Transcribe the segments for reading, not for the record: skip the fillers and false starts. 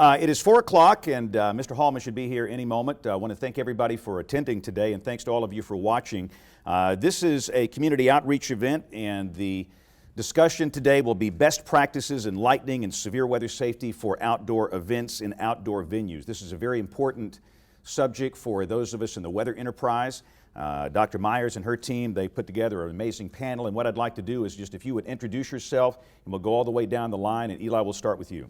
It is 4 o'clock, and Mr. Hallman should be here any moment. I want to thank everybody for attending today, and thanks to all of you for watching. This is a community outreach event, and the discussion today will be best practices in lightning and severe weather safety for outdoor events in outdoor venues. This is a very important subject for those of us in the weather enterprise. Dr. Myers and her team, they put together an amazing panel, and what I'd like to do is just if you would introduce yourself, and we'll go all the way down the line, and Eli, will start with you.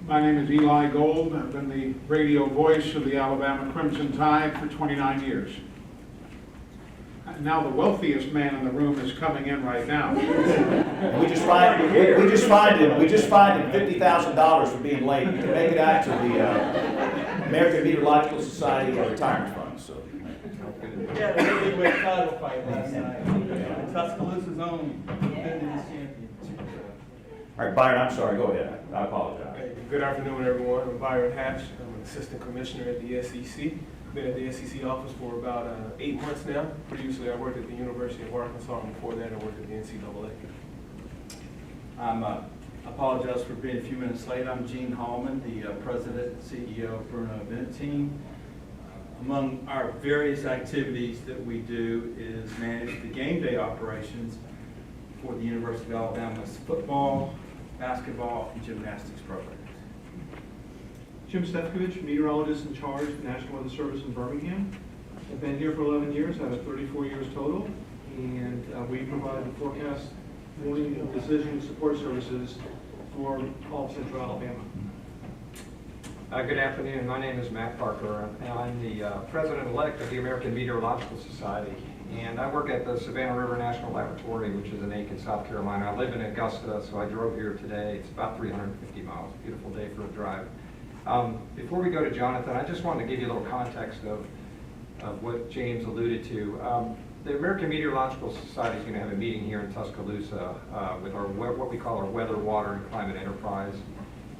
My name is Eli Gold. I've been the radio voice of the Alabama Crimson Tide for 29 years. Now the wealthiest man in the room is coming in right now. We just fined him $50,000 for being late. You can make it out to the American Meteorological Society Retirement Fund. So. Yeah, the heavyweight title fight last night. Tuscaloosa's own defending champion. All right, Byron, I'm sorry. Go ahead. I apologize. Okay, good afternoon, everyone. I'm Byron Hatch. I'm an assistant commissioner at the SEC. Been at the SEC office for about 8 months now. Previously, I worked at the University of Arkansas, and before that, I worked at the NCAA. I apologize for being a few minutes late. I'm Gene Hallman, the president and CEO of Bruno event team. Among our various activities that we do is manage the game day operations for the University of Alabama's football, basketball, and gymnastics programs. James Stefkovich, meteorologist in charge of the National Weather Service in Birmingham. I've been here for 11 years, I have 34 years total, and we provide the forecast, warning, and decision support services for all of Central Alabama. Good afternoon. My name is Matt Parker, and I'm the president-elect of the American Meteorological Society. And I work at the Savannah River National Laboratory, which is in Aiken, South Carolina. I live in Augusta, so I drove here today. It's about 350 miles. Beautiful day for a drive. Before we go to Jonathan, I just wanted to give you a little context of what James alluded to. The American Meteorological Society is going to have a meeting here in Tuscaloosa with our what we call our Weather, Water, and Climate Enterprise.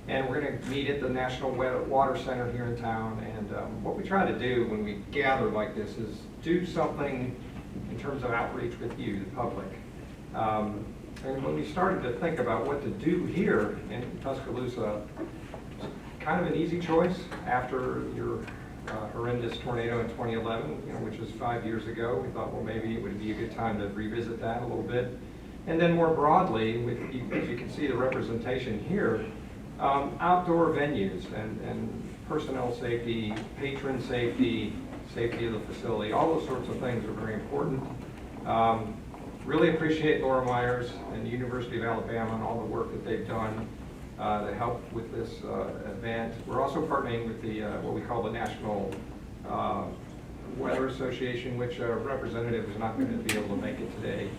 And we're going to meet at the National Water Center here in town. And what we try to do when we gather like this is do something in terms of outreach with you, the public. And when we started to think about what to do here in Tuscaloosa, it's kind of an easy choice after your horrendous tornado in 2011, which was 5 years ago. We thought, well, maybe it would be a good time to revisit that a little bit. And then more broadly, as you can see the representation here, outdoor venues and personnel safety, patron safety, safety of the facility, all those sorts of things are very important. Really appreciate Laura Myers and the University of Alabama and all the work that they've done to help with this event. We're also partnering with the what we call the National Weather Association, which a representative is not going to be able to make it today.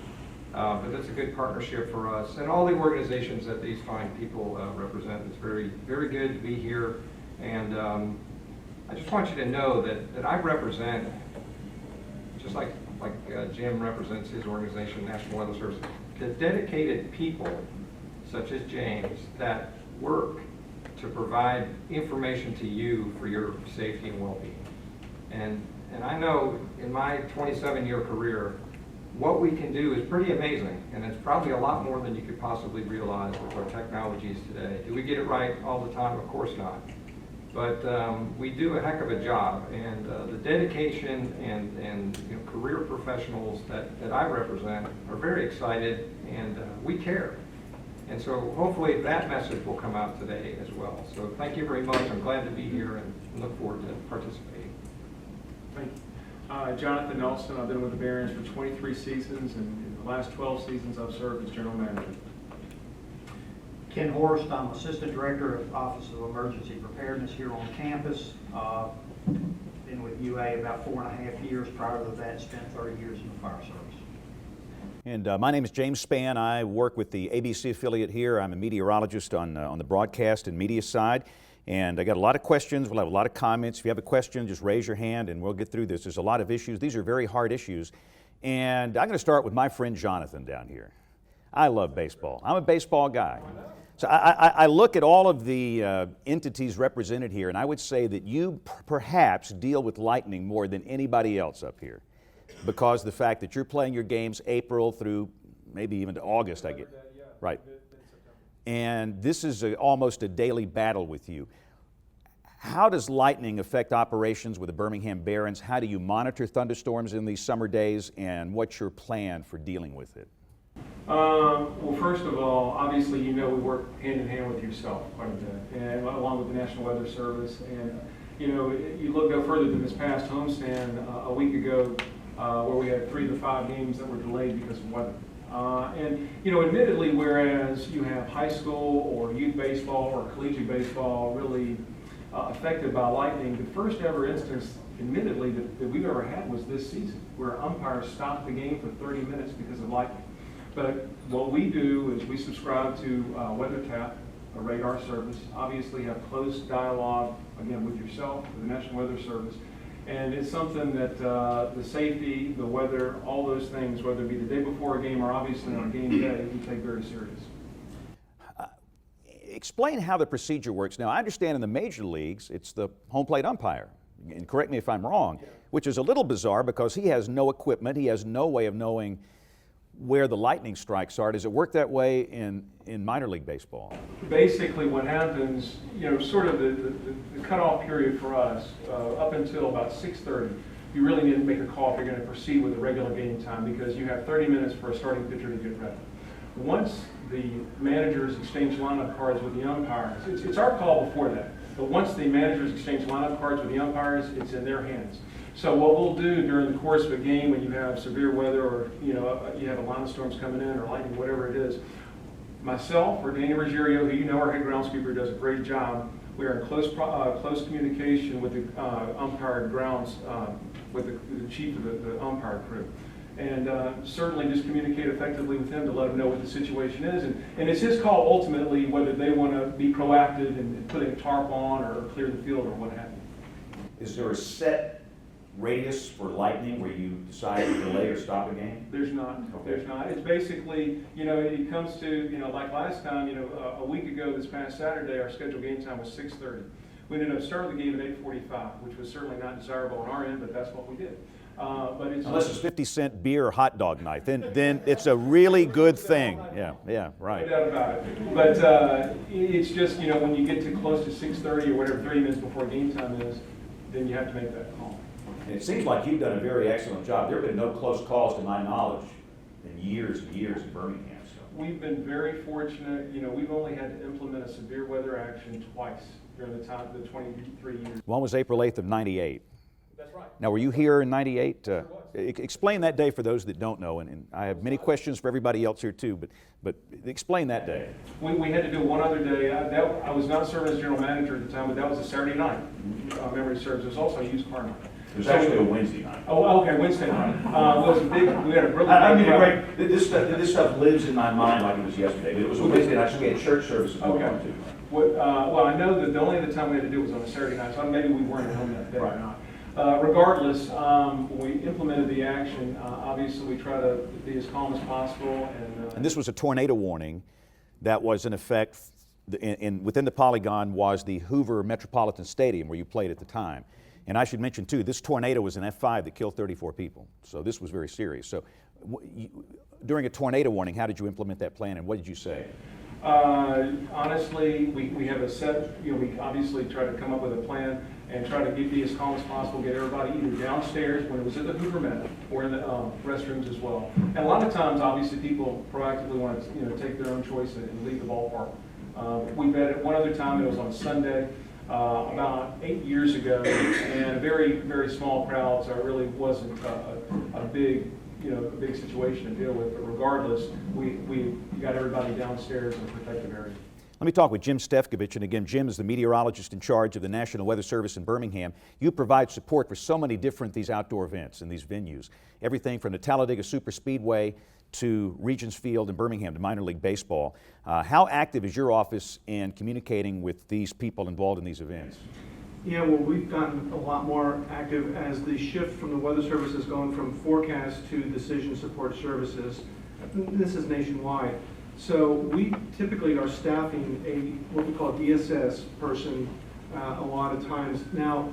But that's a good partnership for us and all the organizations that these fine people represent. It's very, very good to be here. And I just want you to know that I represent, just like Jim represents his organization, National Weather Service, the dedicated people such as James that work to provide information to you for your safety and well-being. And I know in my 27-year career, what we can do is pretty amazing, and it's probably a lot more than you could possibly realize with our technologies today. Do we get it right all the time? Of course not. But we do a heck of a job, and the dedication and career professionals that I represent are very excited, and we care. And so hopefully that message will come out today as well. So thank you very much. I'm glad to be here and look forward to participating. Thank you. Jonathan Nelson. I've been with the Barons for 23 seasons, and in the last 12 seasons I've served as general manager. Ken Horst, I'm Assistant Director of Office of Emergency Preparedness here on campus. Been with UA about 4.5 years. Prior to that, spent 30 years in the fire service. And my name is James Spann. I work with the ABC affiliate here. I'm a meteorologist on the broadcast and media side. And I got a lot of questions. We'll have a lot of comments. If you have a question, just raise your hand and we'll get through this. There's a lot of issues. These are very hard issues. And I'm going to start with my friend Jonathan down here. I love baseball. I'm a baseball guy. So I look at all of the entities represented here, and I would say that you perhaps deal with lightning more than anybody else up here, because of the fact that you're playing your games April through maybe even to August, I get. Right. And this is almost a daily battle with you. How does lightning affect operations with the Birmingham Barons? How do you monitor thunderstorms in these summer days, and what's your plan for dealing with it? Well, first of all, obviously, you know, we work hand in hand with yourself quite a bit, and along with the National Weather Service. And you know, you go further than this past homestand a week ago, where we had 3 to 5 games that were delayed because of weather. And you know, admittedly, whereas you have high school or youth baseball or collegiate baseball really affected by lightning, the first ever instance, admittedly, that we've ever had was this season, where umpires stopped the game for 30 minutes because of lightning. But what we do is we subscribe to WeatherTap, a radar service, obviously have close dialogue, again, with yourself, with the National Weather Service. And it's something that the safety, the weather, all those things, whether it be the day before a game or obviously on a game day, we take very serious. Explain how the procedure works. Now, I understand in the major leagues, it's the home plate umpire, and correct me if I'm wrong, which is a little bizarre because he has no equipment, he has no way of knowing where the lightning strikes are. Does it work that way in minor league baseball? Basically what happens, you know, sort of the cutoff period for us, up until about 6:30, you really need to make a call if you're going to proceed with the regular game time, because you have 30 minutes for a starting pitcher to get ready. Once the managers exchange lineup cards with the umpires, it's our call before that, but once the managers exchange lineup cards with the umpires, it's in their hands. So what we'll do during the course of a game when you have severe weather, or you know, you have a line of storms coming in or lightning, whatever it is, myself or Danny Ruggiero, who you know, our head groundskeeper, does a great job. We are in close communication with the umpire grounds, with the chief of the umpire crew. And certainly just communicate effectively with him to let him know what the situation is. And it's his call ultimately whether they want to be proactive in putting a tarp on or clear the field or what have you. Is there a set radius for lightning where you decide to delay or stop a game? There's not. Okay. There's not. It's basically, you know, it comes to, you know, like last time, you know, a week ago this past Saturday, our scheduled game time was 6:30. We ended up starting the game at 8:45, which was certainly not desirable on our end, but that's what we did. But it's unless it's 50-cent beer or hot dog night, then it's a really good thing. Yeah, right. No doubt about it. But it's just, you know, when you get to close to 6:30 or whatever, 30 minutes before game time is, then you have to make that call. It seems like you've done a very excellent job. There have been no close calls to my knowledge in years and years in Birmingham. So. We've been very fortunate. You know, we've only had to implement a severe weather action twice during the 23 years. One was April 8th of '98. That's right. Now, were you here in '98? Explain that day for those that don't know, and I have many questions for everybody else here too, but explain that day. We had to do one other day. I was not serving as general manager at the time, but that was a Saturday night. Memory serves. It was also a used car night. It was actually a Wednesday night. Oh, okay, Wednesday night. Was a big. We had a really. I mean, this stuff lives in my mind like it was yesterday. But it was a Wednesday night, so we had church services going on too. Well, I know that the only other time we had to do it was on a Saturday night, so maybe we weren't at home that day or not. Regardless, when we implemented the action, obviously we try to be as calm as possible. And this was a tornado warning that was in effect within the polygon was the Hoover Metropolitan Stadium where you played at the time. And I should mention too, this tornado was an F5 that killed 34 people. So this was very serious. So during a tornado warning, how did you implement that plan and what did you say? Honestly, we have a set, you know, we obviously try to come up with a plan and try to be as calm as possible, get everybody either downstairs when it was at the Hoover Met or in the restrooms as well. And a lot of times, obviously, people proactively want to, you know, take their own choice and leave the ballpark. We've had it one other time, it was on Sunday, about 8 years ago, and very, very small crowds. So it really wasn't a big, you know, a big situation to deal with. But regardless, we got everybody downstairs in a protected area. Let me talk with Jim Stefkovich, and again, Jim is the meteorologist in charge of the National Weather Service in Birmingham. You provide support for so many different these outdoor events and these venues, everything from the Talladega Superspeedway to Regents Field in Birmingham to minor league baseball. How active is your office in communicating with these people involved in these events? Yeah, well, we've gotten a lot more active as the shift from the Weather Service has gone from forecast to decision support services. This is nationwide. So we typically are staffing what we call a DSS person a lot of times. Now,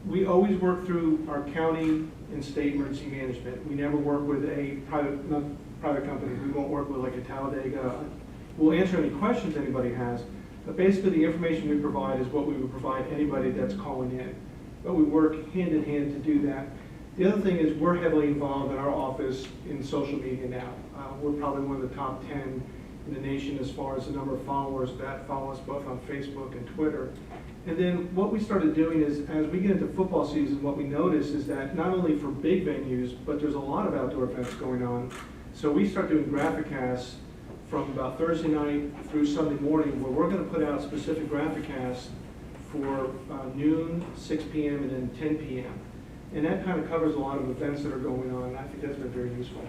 we always work through our county and state emergency management. We never work with a private company. We won't work with like a Talladega. We'll answer any questions anybody has, But basically, the information we provide is what we would provide anybody that's calling in. But we work hand in hand to do that. The other thing is we're heavily involved in our office in social media now. We're probably one of the top 10 in the nation as far as the number of followers that follow us both on Facebook and Twitter. And then what we started doing is, as we get into football season, what we notice is that not only for big venues, but there's a lot of outdoor events going on. So we start doing graphic casts from about Thursday night through Sunday morning, where we're going to put out specific graphic casts for noon, 6 p.m., and then 10 p.m. And that kind of covers a lot of events that are going on, and I think that's been very useful.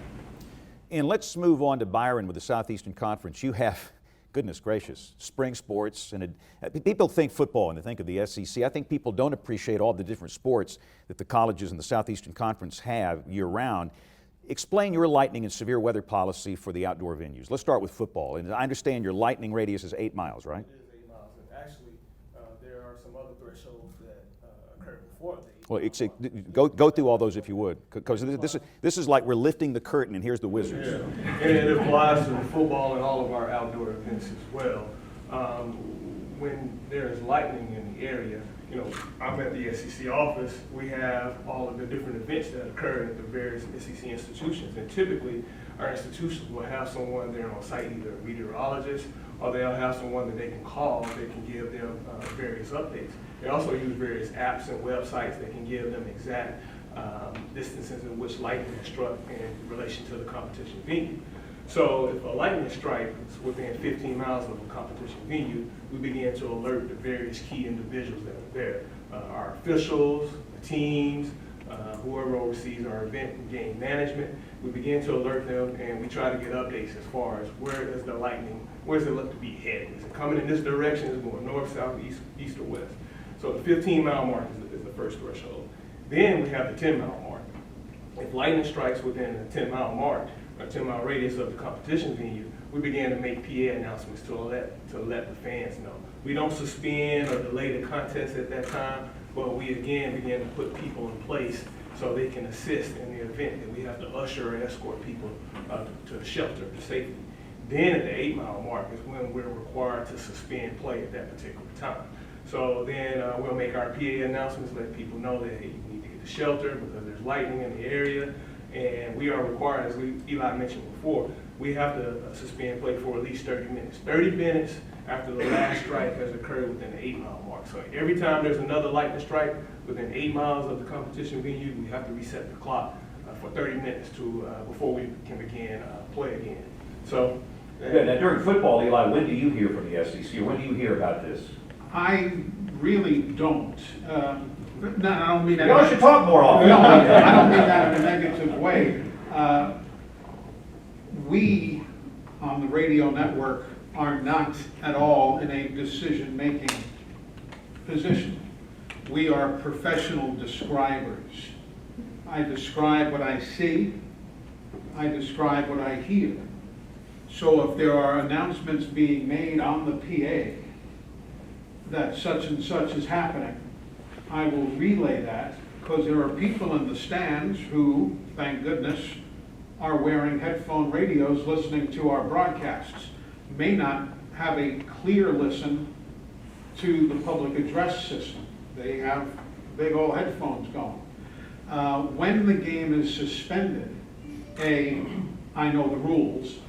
And let's move on to Byron with the Southeastern Conference. You have, goodness gracious, spring sports, and people think football and they think of the SEC. I think people don't appreciate all the different sports that the colleges in the Southeastern Conference have year-round. Explain your lightning and severe weather policy for the outdoor venues. Let's start with football. And I understand your lightning radius is 8 miles, right? It is 8 miles, and actually, there are some other thresholds that occur before the 8 Well, go through all those if you would, because this is like we're lifting the curtain and here's the Wizards. Yeah, and it applies to football and all of our outdoor events as well. When there is lightning in the area, you know, I'm at the SEC office, we have all of the different events that occur at the various SEC institutions, and typically our institutions will have someone there on site, either a meteorologist, or they'll have someone that they can call that can give them various updates. They also use various apps and websites that can give them exact distances in which lightning is struck in relation to the competition venue. So if a lightning strike is within 15 miles of a competition venue, we begin to alert the various key individuals that are there. Our officials, the teams, whoever oversees our event and game management, we begin to alert them, and we try to get updates as far as where is the lightning, where does it look to be heading? Is it coming in this direction? Is it going north, south, east, or west? So the 15-mile mark is the first threshold. Then we have the 10-mile mark. If lightning strikes within the 10-mile mark, or 10-mile radius of the competition venue, we began to make PA announcements to let the fans know. We don't suspend or delay the contest at that time, but we again begin to put people in place so they can assist in the event that we have to usher or escort people to the shelter to safety. Then at the 8-mile mark is when we're required to suspend play at that particular time. So then we'll make our PA announcements, let people know that, hey, you need to get to shelter because there's lightning in the area. And we are required, as Eli mentioned before, we have to suspend play for at least 30 minutes. 30 minutes after the last strike has occurred within the 8-mile mark. So every time there's another lightning strike within 8 miles of the competition venue, we have to reset the clock for 30 minutes before we can begin play again. So. Yeah, now during football, Eli, when do you hear from the SEC, or when do you hear about this? I really don't. No, I don't mean that. Y'all should talk more often. No, I don't mean that in a negative way. We on the radio network are not at all in a decision-making position. We are professional describers. I describe what I see. I describe what I hear. So if there are announcements being made on the PA that such and such is happening, I will relay that, because there are people in the stands who, thank goodness, are wearing headphone radios listening to our broadcasts, may not have a clear listen to the public address system. They have big old headphones going. When the game is suspended, A, I know the rules,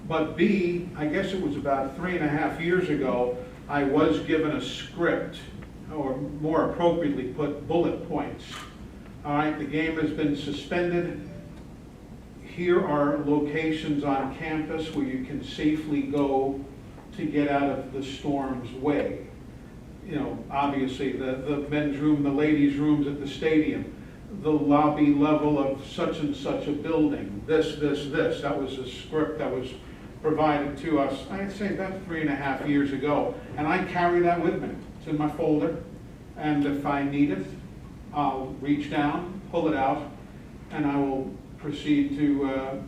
but B, I guess it was about 3.5 years ago, I was given a script, or more appropriately put, bullet points. All right, the game has been suspended. Here are locations on campus where you can safely go to get out of the storm's way. You know, obviously the men's room, the ladies' rooms at the stadium, the lobby level of such and such a building, this. That was a script that was provided to us, I'd say about 3.5 years ago. And I carry that with me. It's in my folder. And if I need it, I'll reach down, pull it out, and I will proceed to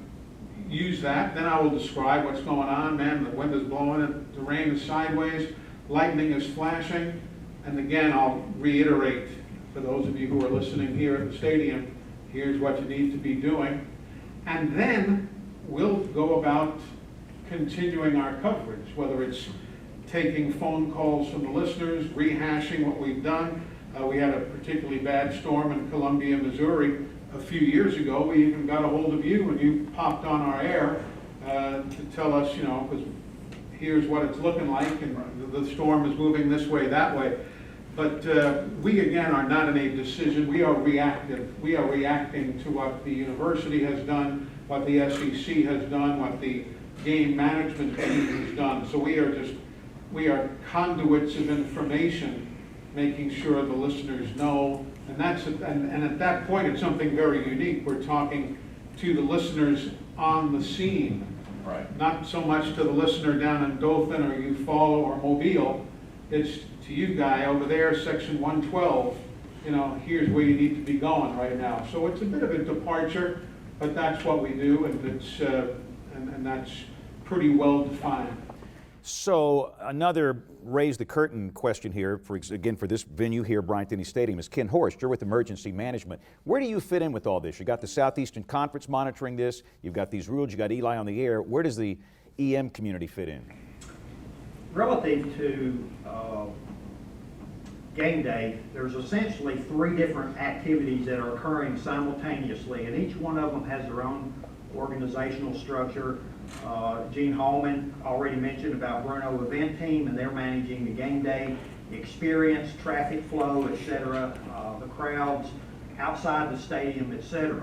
use that. Then I will describe what's going on. Man, the wind is blowing, and the rain is sideways, lightning is flashing. And again, I'll reiterate for those of you who are listening here at the stadium, here's what you need to be doing. And then we'll go about continuing our coverage, whether it's taking phone calls from the listeners, rehashing what we've done. We had a particularly bad storm in Columbia, Missouri a few years ago. We even got a hold of you when you popped on our air to tell us, you know, because here's what it's looking like, and the storm is moving this way, that way. But we, again, are not in a decision. We are reactive. We are reacting to what the university has done, what the SEC has done, what the game management team has done. So we are conduits of information, making sure the listeners know. And at that point, it's something very unique. We're talking to the listeners on the scene. Right. Not so much to the listener down in Dothan or Eufaula or Mobile. It's to you guy over there, section 112, you know, here's where you need to be going right now. So it's a bit of a departure, but that's what we do, and it's and that's pretty well defined. So another raise the curtain question here, for this venue here, Bryant-Denny Stadium, is Ken Horst. You're with Emergency Management. Where do you fit in with all this? You got the Southeastern Conference monitoring this. You've got these rules. You got Eli on the air. Where does the EM community fit in? Relative to game day, there's essentially 3 different activities that are occurring simultaneously, and each one of them has their own organizational structure. Gene Hallman already mentioned about Bruno event team, and they're managing the game day experience, traffic flow, etc., the crowds outside the stadium, etc.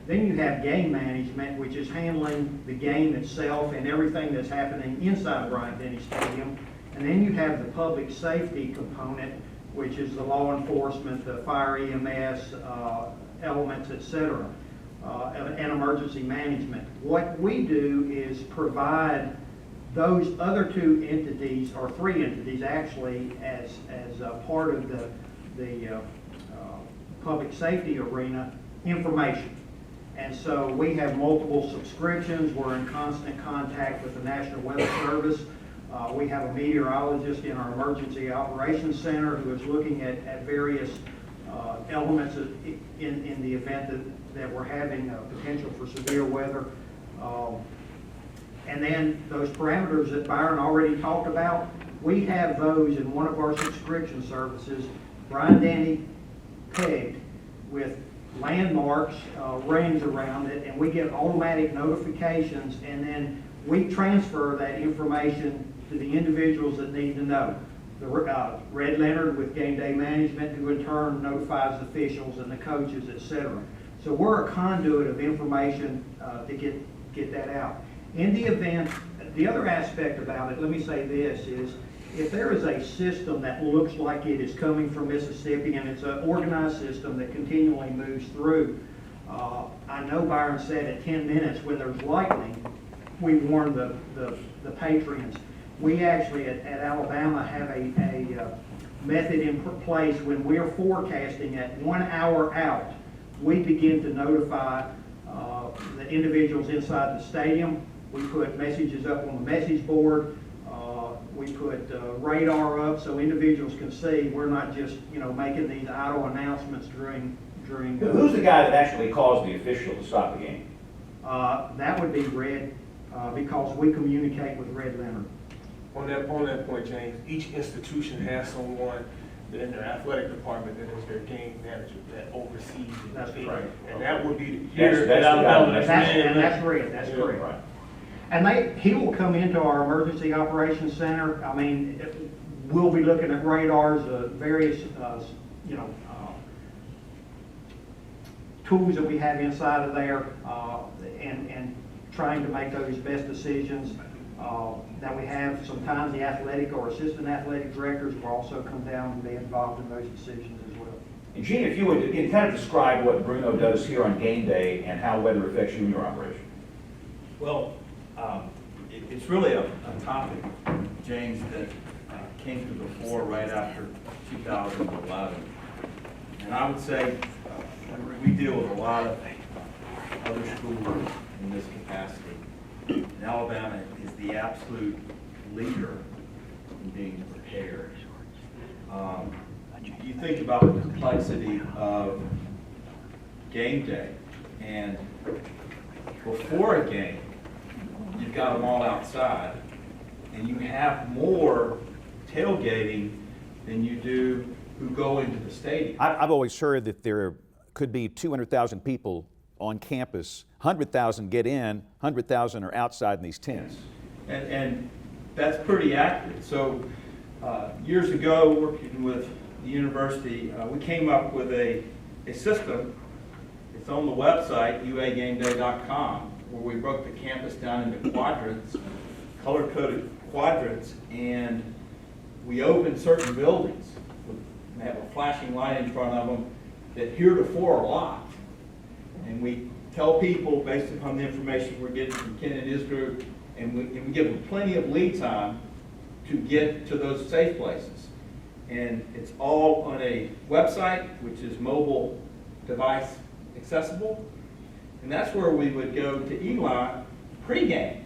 Then you have game management, which is handling the game itself and everything that's happening inside Bryant-Denny Stadium. And then you have the public safety component, which is the law enforcement, the fire EMS elements, etc., and emergency management. What we do is provide those other 2 entities, or 3 entities actually, as part of the public safety arena, information. And so we have multiple subscriptions. We're in constant contact with the National Weather Service. We have a meteorologist in our Emergency Operations Center who is looking at various elements in the event that we're having potential for severe weather. And then those parameters that Byron already talked about, we have those in one of our subscription services, Bryant-Denny pegged with landmarks, rings around it, and we get automatic notifications, and then we transfer that information to the individuals that need to know. The Red Leonard with game day management, who in turn notifies the officials and the coaches, etc. So we're a conduit of information to get that out. In the event, the other aspect about it, let me say this, is if there is a system that looks like it is coming from Mississippi, and it's an organized system that continually moves through, I know Byron said at 10 minutes when there's lightning, we warn the patrons. We actually at Alabama have a method in place when we're forecasting at 1 hour out. We begin to notify the individuals inside the stadium. We put messages up on the message board. We put radar up so individuals can see. We're not just making these idle announcements during. Who's the guy that actually calls the official to stop the game? That would be Red, because we communicate with Red Leonard. On that point, James, each institution has someone in their athletic department that is their game manager that oversees it. That's right. And that would be here That's at Alabama. That's Red. That's correct. Right. And he will come into our emergency operations center. I mean, we'll be looking at radars, various, tools that we have inside of there, and trying to make those best decisions that we have. Sometimes the athletic or assistant athletic directors will also come down and be involved in those decisions as well. And Gene, if you would again kind of describe what Bruno does here on game day and how weather affects you in your operation. Well, it's really a topic, James, that came to the fore right after 2011. And I would say we deal with a lot of other schools in this capacity. And Alabama is the absolute leader in being prepared. You think about the complexity of game day, and before a game, you've got them all outside, and you have more tailgating than you do who go into the stadium. I've always heard that there could be 200,000 people on campus, 100,000 get in, 100,000 are outside in these tents. And that's pretty accurate. So years ago, working with the university, we came up with a system. It's on the website, uagameday.com, where we broke the campus down into quadrants, color-coded quadrants, and we opened certain buildings. They have a flashing light in front of them that heretofore are locked. And we tell people, based upon the information we're getting from Ken and his group, and we give them plenty of lead time to get to those safe places. And it's all on a website, which is mobile device accessible. And that's where we would go to Eli pregame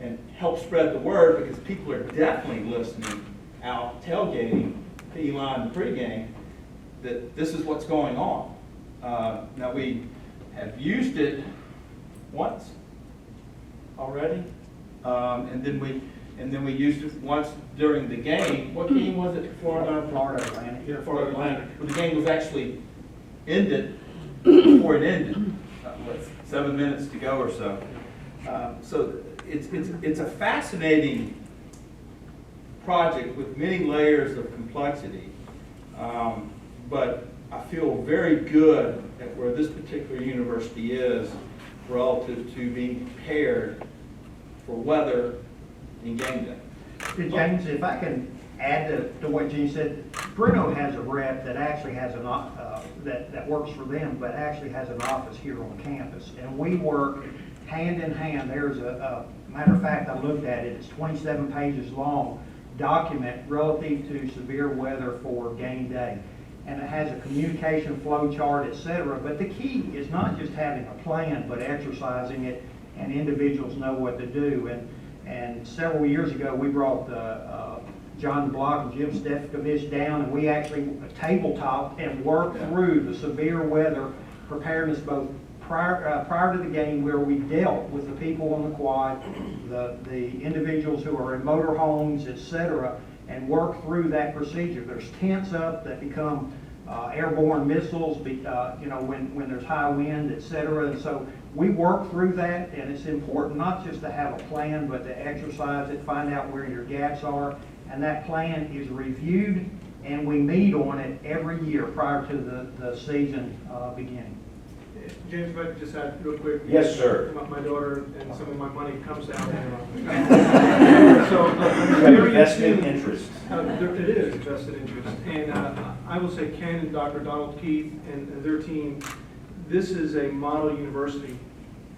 and help spread the word, because people are definitely listening out tailgating to Eli in the pregame that this is what's going on. Now we have used it once already, and then we used it once during the game. What game was it? Florida Atlantic. Yeah, Florida Atlantic. But the game was actually ended before it ended. 7 minutes to go or so. So it's a fascinating project with many layers of complexity. But I feel very good at where this particular university is relative to being prepared for weather and game day. James, if I can add to what Gene said, Bruno has a rep that actually has that works for them, but actually has an office here on campus. And we work hand in hand. There's a matter of fact, I looked at it, it's 27 pages long, document relative to severe weather for game day. And it has a communication flow chart, etc. But the key is not just having a plan, but exercising it, and individuals know what to do. And several years ago, we brought John Block and Jim Stefkovich down, and we actually tabletop and worked through the severe weather preparedness both prior to the game, where we dealt with the people on the quad, the individuals who are in motorhomes, etc., and work through that procedure. There's tents up that become airborne missiles, when there's high wind, etc. And so we work through that, and it's important not just to have a plan, but to exercise it, find out where your gaps are, and that plan is reviewed, and we meet on it every year prior to the season beginning. James, if I could just add real quick. Yes, sir. My daughter and some of my money comes down there. So, Vested interest. it is vested interest. And I will say Ken and Dr. Donald Keith and their team, this is a model university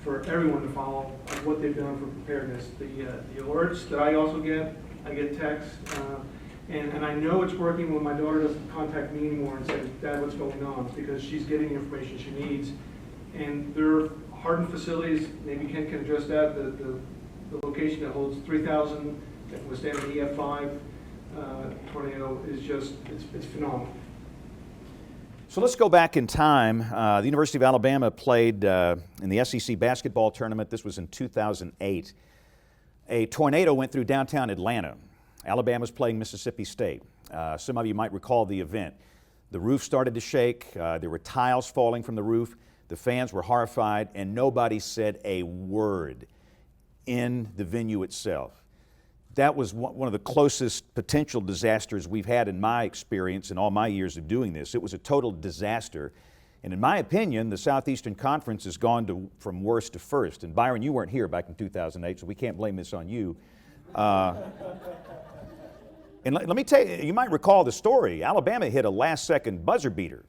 for everyone to follow of what they've done for preparedness. The alerts that I also get, I get texts, and I know it's working when my daughter doesn't contact me anymore and says, Dad, what's going on? Because she's getting the information she needs. And they're hardened facilities, maybe Ken can address that, the location that holds 3,000, that was down in the EF5 tornado is just, it's phenomenal. So let's go back in time. The University of Alabama played in the SEC basketball tournament. This was in 2008. A tornado went through downtown Atlanta. Alabama's playing Mississippi State. Some of you might recall the event. The roof started to shake. There were tiles falling from the roof. The fans were horrified, and nobody said a word in the venue itself. That was one of the closest potential disasters we've had in my experience in all my years of doing this. It was a total disaster. And in my opinion, the Southeastern Conference has gone from worst to first. And Byron, you weren't here back in 2008, so we can't blame this on you. And let me tell you, you might recall the story. Alabama hit a last-second buzzer beater,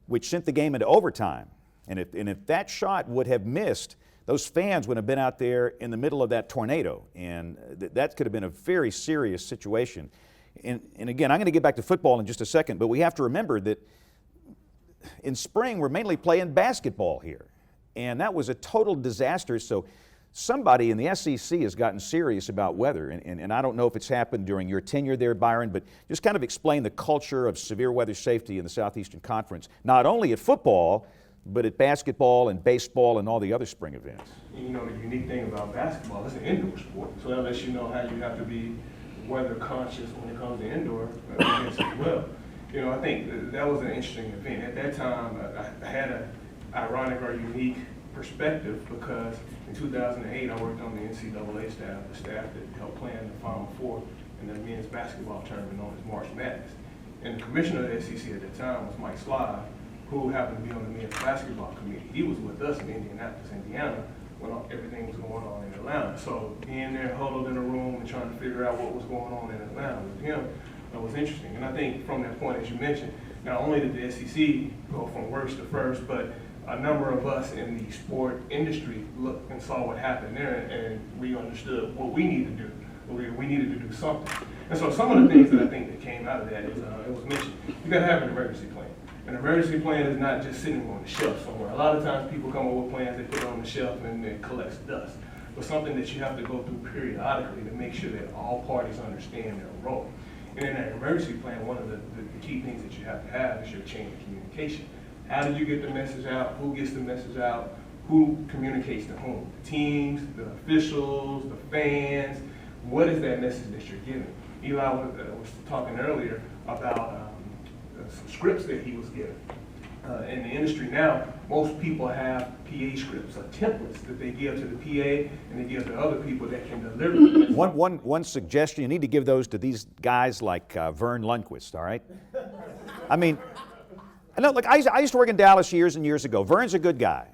which sent the game into overtime. And if that shot would have missed, those fans would have been out there in the middle of that tornado. And that could have been a very serious situation. And again, I'm going to get back to football in just a second, but we have to remember that in spring, we're mainly playing basketball here. And that was a total disaster. So somebody in the SEC has gotten serious about weather. And I don't know if it's happened during your tenure there, Byron, but just kind of explain the culture of severe weather safety in the Southeastern Conference, not only at football, but at basketball and baseball and all the other spring events. You know, the unique thing about basketball, it's an indoor sport, so that lets you know how you have to be weather conscious when it comes to indoor events as well. You know, I think that was an interesting event. At that time, I had an ironic or unique perspective because in 2008, I worked on the NCAA staff, the staff that helped plan the Final Four in the men's basketball tournament known as March Madness. And the commissioner of the SEC at the time was Mike Sly, who happened to be on the men's basketball committee. He was with us in Indianapolis, Indiana, when everything was going on in Atlanta. So being there huddled in a room and trying to figure out what was going on in Atlanta with him was interesting. And I think from that point, as you mentioned, not only did the SEC go from worst to first, but a number of us in the sport industry looked and saw what happened there, and we understood what we needed to do. We needed to do something. And so some of the things that I think that came out of that is, it was mentioned, you gotta have an emergency plan. An emergency plan is not just sitting on the shelf somewhere. A lot of times people come up with plans, they put it on the shelf and it collects dust. But something that you have to go through periodically to make sure that all parties understand their role. And in that emergency plan, one of the key things that you have to have is your chain of communication. How did you get the message out? Who gets the message out? Who communicates to whom? The teams, the officials, the fans. What is that message that you're giving? Eli was talking earlier about some scripts that he was given. In the industry now, most people have PA scripts, templates that they give to the PA and they give to other people that can deliver the message. One suggestion, you need to give those to these guys like Vern Lundquist, all right? I mean, I know, like I used to work in Dallas years and years ago. Vern's a good guy,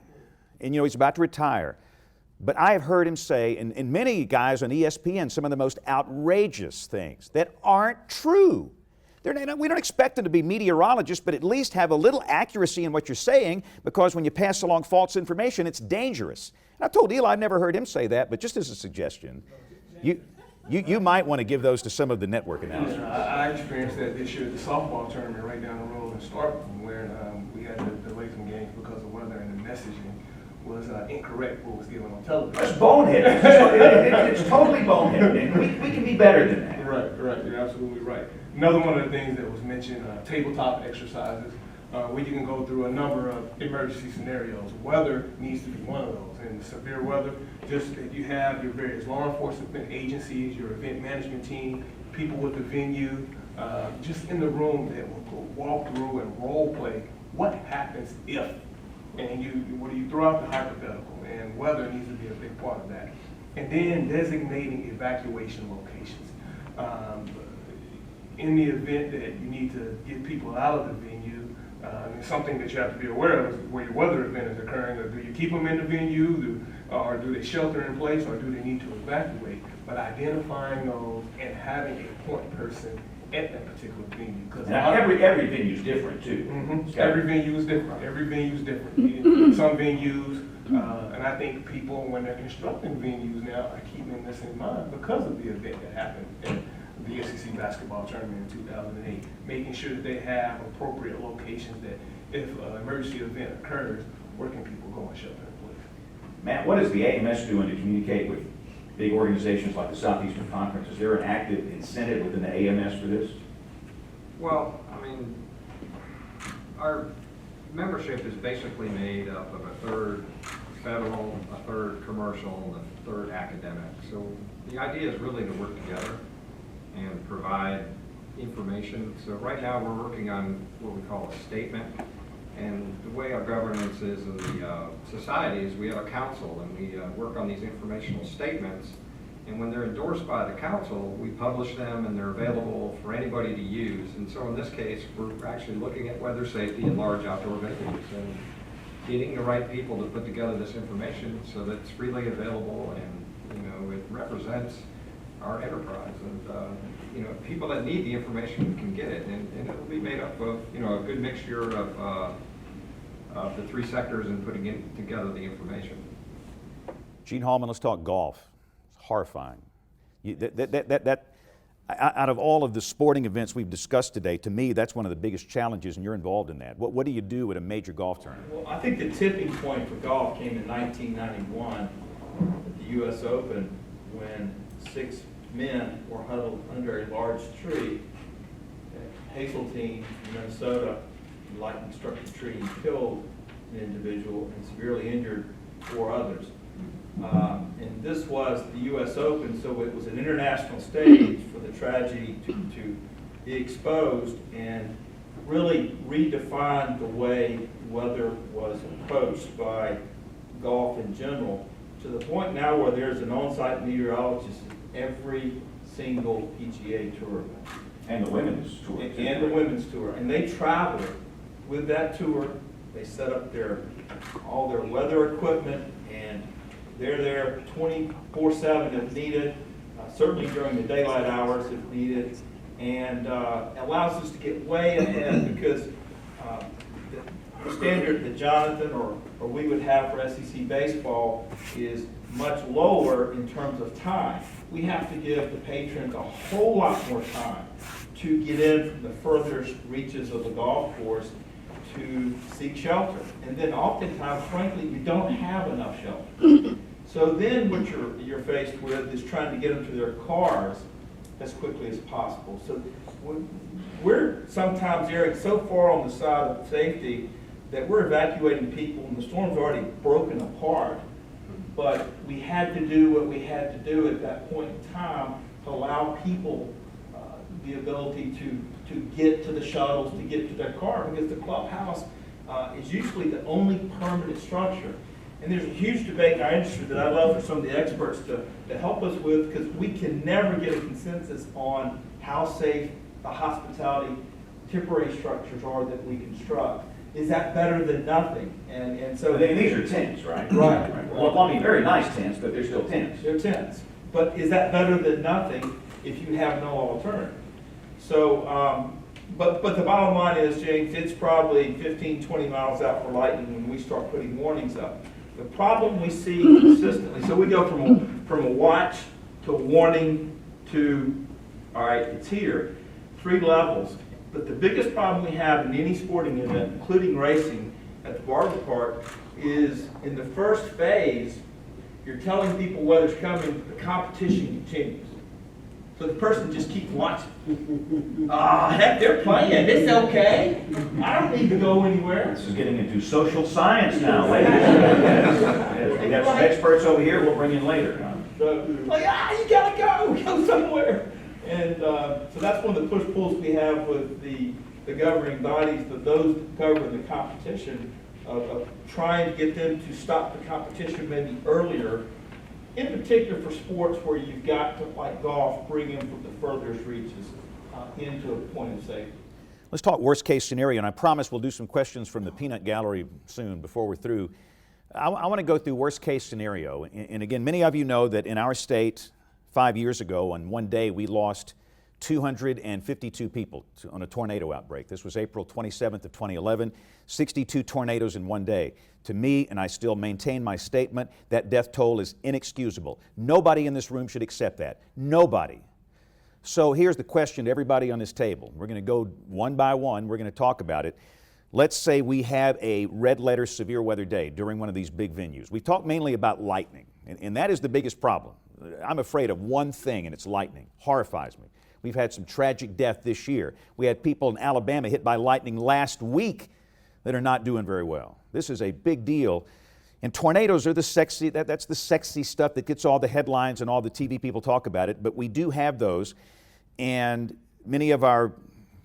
and you know, he's about to retire. But I have heard him say, and many guys on ESPN, some of the most outrageous things that aren't true. We don't expect them to be meteorologists, but at least have a little accuracy in what you're saying, because when you pass along false information, it's dangerous. And I told Eli I've never heard him say that, but just as a suggestion, you might want to give those to some of the network announcers. I experienced that this year at the softball tournament right down the road in Starkville, where we had to delay some games because of weather, and the messaging was incorrect what was given on television. That's boneheaded. It's totally boneheaded. We can be better than that. Right, you're absolutely right. Another one of the things that was mentioned, tabletop exercises, where you can go through a number of emergency scenarios. Weather needs to be one of those. And severe weather, just that you have your various law enforcement agencies, your event management team, people with the venue, just in the room that will walk through and role play what happens if. And you throw out the hypothetical, and weather needs to be a big part of that. And then designating evacuation locations. In the event that you need to get people out of the venue, something that you have to be aware of is where your weather event is occurring. Do you keep them in the venue, or do they shelter in place, or do they need to evacuate? But identifying those and having a point person at that particular venue. Now, every venue is different too. Mm-hmm. Every venue is different. Every venue is different. Some venues, and I think people, when they're constructing venues now, are keeping this in mind because of the event that happened at the SEC basketball tournament in 2008, making sure that they have appropriate locations that if an emergency event occurs, where can people go and shelter in place? Matt, what is the AMS doing to communicate with big organizations like the Southeastern Conference? Is there an active incentive within the AMS for this? Well, I mean, our membership is basically made up of a third federal, a third commercial, and a third academic. So the idea is really to work together and provide information. So right now we're working on what we call a statement. And the way our governance is in the society is we have a council, and we work on these informational statements. And when they're endorsed by the council, we publish them, and they're available for anybody to use. And so in this case, we're actually looking at weather safety in large outdoor venues and getting the right people to put together this information so that it's freely available, and it represents our enterprise. And people that need the information can get it, and it'll be made up of a good mixture of the three sectors and putting together the information. Gene Hallman, let's talk golf. It's horrifying. Out of all of the sporting events we've discussed today, to me, that's one of the biggest challenges, and you're involved in that. What do you do at a major golf tournament? Well, I think the tipping point for golf came in 1991 at the U.S. Open, when 6 men were huddled under a large tree at Hazeltine, Minnesota. The lightning struck the tree and killed an individual and severely injured 4 others. And this was the U.S. Open, so it was an international stage for the tragedy to be exposed and really redefine the way weather was approached by golf in general, to the point now where there's an on-site meteorologist at every single PGA tour event. And the women's tour. And the women's tour. And they travel with that tour. They set up all their weather equipment, and they're there 24/7 if needed, certainly during the daylight hours if needed, and allows us to get way ahead, because the standard that Jonathan or we would have for SEC baseball is much lower in terms of time. We have to give the patrons a whole lot more time to get in from the furthest reaches of the golf course to seek shelter. And then oftentimes, frankly, you don't have enough shelter. So then what you're faced with is trying to get them to their cars as quickly as possible. So we're sometimes erring so far on the side of safety that we're evacuating people and the storm's already broken apart. But we had to do what we had to do at that point in time to allow people the ability to get to the shuttles, to get to their car, because the clubhouse is usually the only permanent structure. And there's a huge debate in our industry that I'd love for some of the experts to help us with, because we can never get a consensus on how safe the hospitality temporary structures are that we construct. Is that better than nothing? And so These are tents, right? Right. Well, I mean, very nice tents, but they're still tents. They're tents. But is that better than nothing if you have no alternative? So, but the bottom line is, James, it's probably 15, 20 miles out for lightning when we start putting warnings up. The problem we see consistently, so we go from a watch to warning to, all right, it's here, 3 levels. But the biggest problem we have in any sporting event, including racing at the Barber Park, is in the first phase, you're telling people weather's coming, the competition continues. So the person just keeps watching. Heck, they're playing. It's okay. I don't need to go anywhere. This is getting into social science now, ladies. Yes. We have some experts over here we'll bring in later. So, you gotta go somewhere. And so that's one of the push-pulls we have with the governing bodies, those that govern the competition, of trying to get them to stop the competition maybe earlier, in particular for sports where you've got to, like golf, bring them from the furthest reaches into a point of safety. Let's talk worst case scenario, and I promise we'll do some questions from the peanut gallery soon before we're through. I want to go through worst case scenario. And again, many of you know that in our state, 5 years ago, on one day, we lost 252 people on a tornado outbreak. This was April 27th of 2011, 62 tornadoes in one day. To me, and I still maintain my statement, that death toll is inexcusable. Nobody in this room should accept that. Nobody. So here's the question to everybody on this table. We're going to go one by one. We're going to talk about it. Let's say we have a red letter severe weather day during one of these big venues. We talk mainly about lightning, and that is the biggest problem. I'm afraid of one thing, and it's lightning. Horrifies me. We've had some tragic death this year. We had people in Alabama hit by lightning last week that are not doing very well. This is a big deal. And tornadoes are the sexy, that's the sexy stuff that gets all the headlines and all the TV people talk about it, but we do have those. And many of our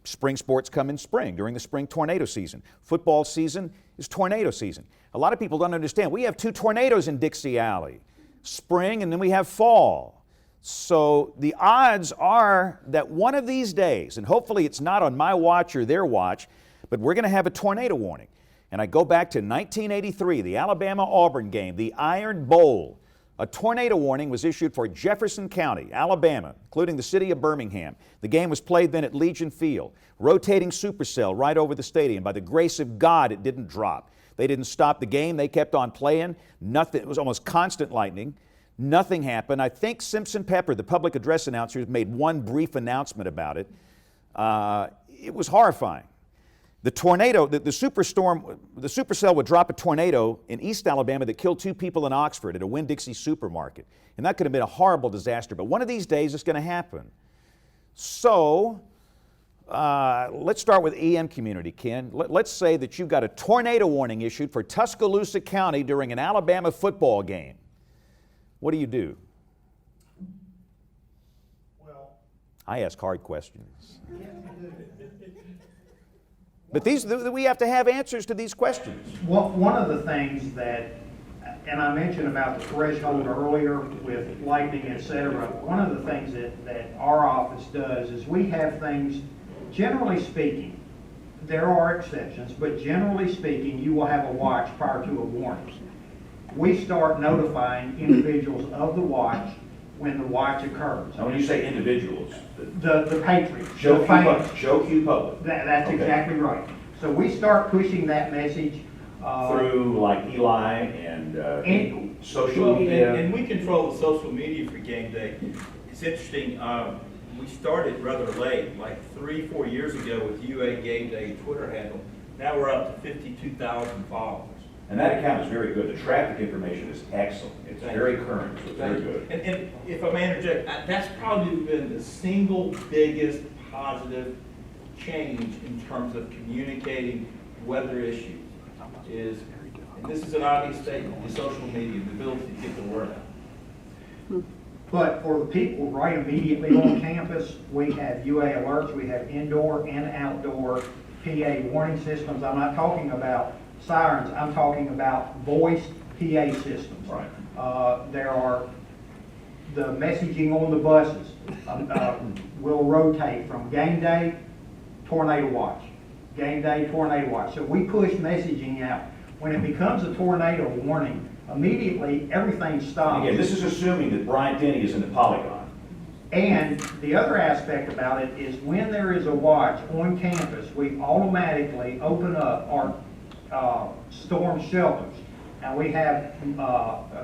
spring sports come in spring, during the spring tornado season. Football season is tornado season. A lot of people don't understand. We have 2 tornadoes in Dixie Alley, spring and then we have fall. So the odds are that one of these days, and hopefully it's not on my watch or their watch, but we're going to have a tornado warning. And I go back to 1983, the Alabama-Auburn game, the Iron Bowl. A tornado warning was issued for Jefferson County, Alabama, including the city of Birmingham. The game was played then at Legion Field. Rotating supercell right over the stadium. By the grace of God, it didn't drop. They didn't stop the game. They kept on playing. Nothing. It was almost constant lightning. Nothing happened. I think Simpson Pepper, the public address announcer, made one brief announcement about it. It was horrifying. The tornado, the supercell would drop a tornado in East Alabama that killed 2 people in Oxford at a Winn-Dixie supermarket. And that could have been a horrible disaster. But one of these days it's going to happen. So Let's start with EM community, Ken. Let's say that you've got a tornado warning issued for Tuscaloosa County during an Alabama football game. What do you do? Well, I ask hard questions. But we have to have answers to these questions. well, one of the things that, and I mentioned about the threshold earlier with lightning, et cetera, one of the things that our office does is we have things, generally speaking, there are exceptions, but generally speaking, you will have a watch prior to a warning. We start notifying individuals of the watch when the watch occurs. Now, when you say individuals, The patriots. show the Q fans. public. Show Q public. That's Okay. exactly right. So we start pushing that message. Through like Eli and And- social Well, media. and we control the social media for game day. It's interesting, we started rather late, like 3-4 years ago with UA Game Day Twitter handle. Now we're up to 52,000 followers. And that account is very good. The traffic information is excellent. It's Thank very you. current, so it's very good. And if I may interject, that's probably been the single biggest positive change in terms of communicating weather issues is, and this is an obvious statement, the social media, the ability to get the word out. But for the people right immediately on campus, we have UA alerts, we have indoor and outdoor PA warning systems. I'm not talking about sirens, I'm talking about voice PA systems. Right. There are the messaging on the buses will rotate from game day, tornado watch, game day, tornado watch. So we push messaging out. When it becomes a tornado warning, immediately everything stops. Again, this is assuming that Bryant Denny is in the polygon. And the other aspect about it is when there is a watch on campus, we automatically open up our storm shelters. And we have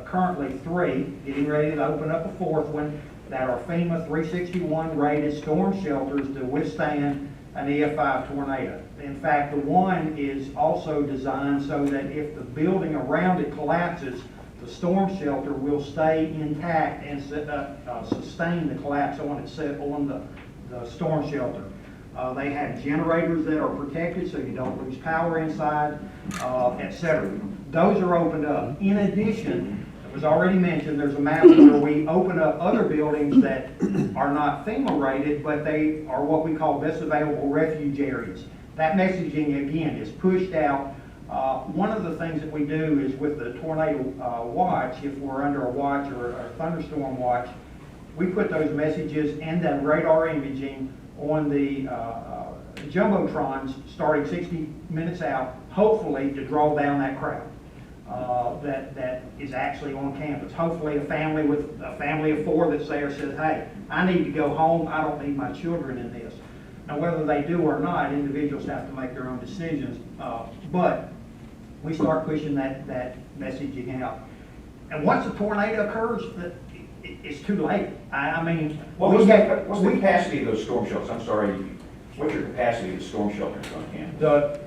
currently 3, getting ready to open up a 4th one, that are FEMA 361 rated storm shelters to withstand an EF5 tornado. In fact, the one is also designed so that if the building around it collapses, the storm shelter will stay intact and sustain the collapse on the storm shelter. They have generators that are protected so you don't lose power inside, etc. Those are opened up. In addition, it was already mentioned, there's a map where we open up other buildings that are not FEMA rated, but they are what we call best available refuge areas. That messaging, again, is pushed out. One of the things that we do is with the tornado watch, if we're under a watch or a thunderstorm watch, we put those messages and that radar imaging on the jumbotrons starting 60 minutes out, hopefully to draw down that crowd that is actually on campus. Hopefully a family of 4 that's there says, hey, I need to go home, I don't need my children in this. Now, whether they do or not, individuals have to make their own decisions, but we start pushing that messaging out. And once a tornado occurs, it's too late. I mean, What's the capacity of those storm shelters? I'm sorry, what's your capacity of the storm shelters on campus?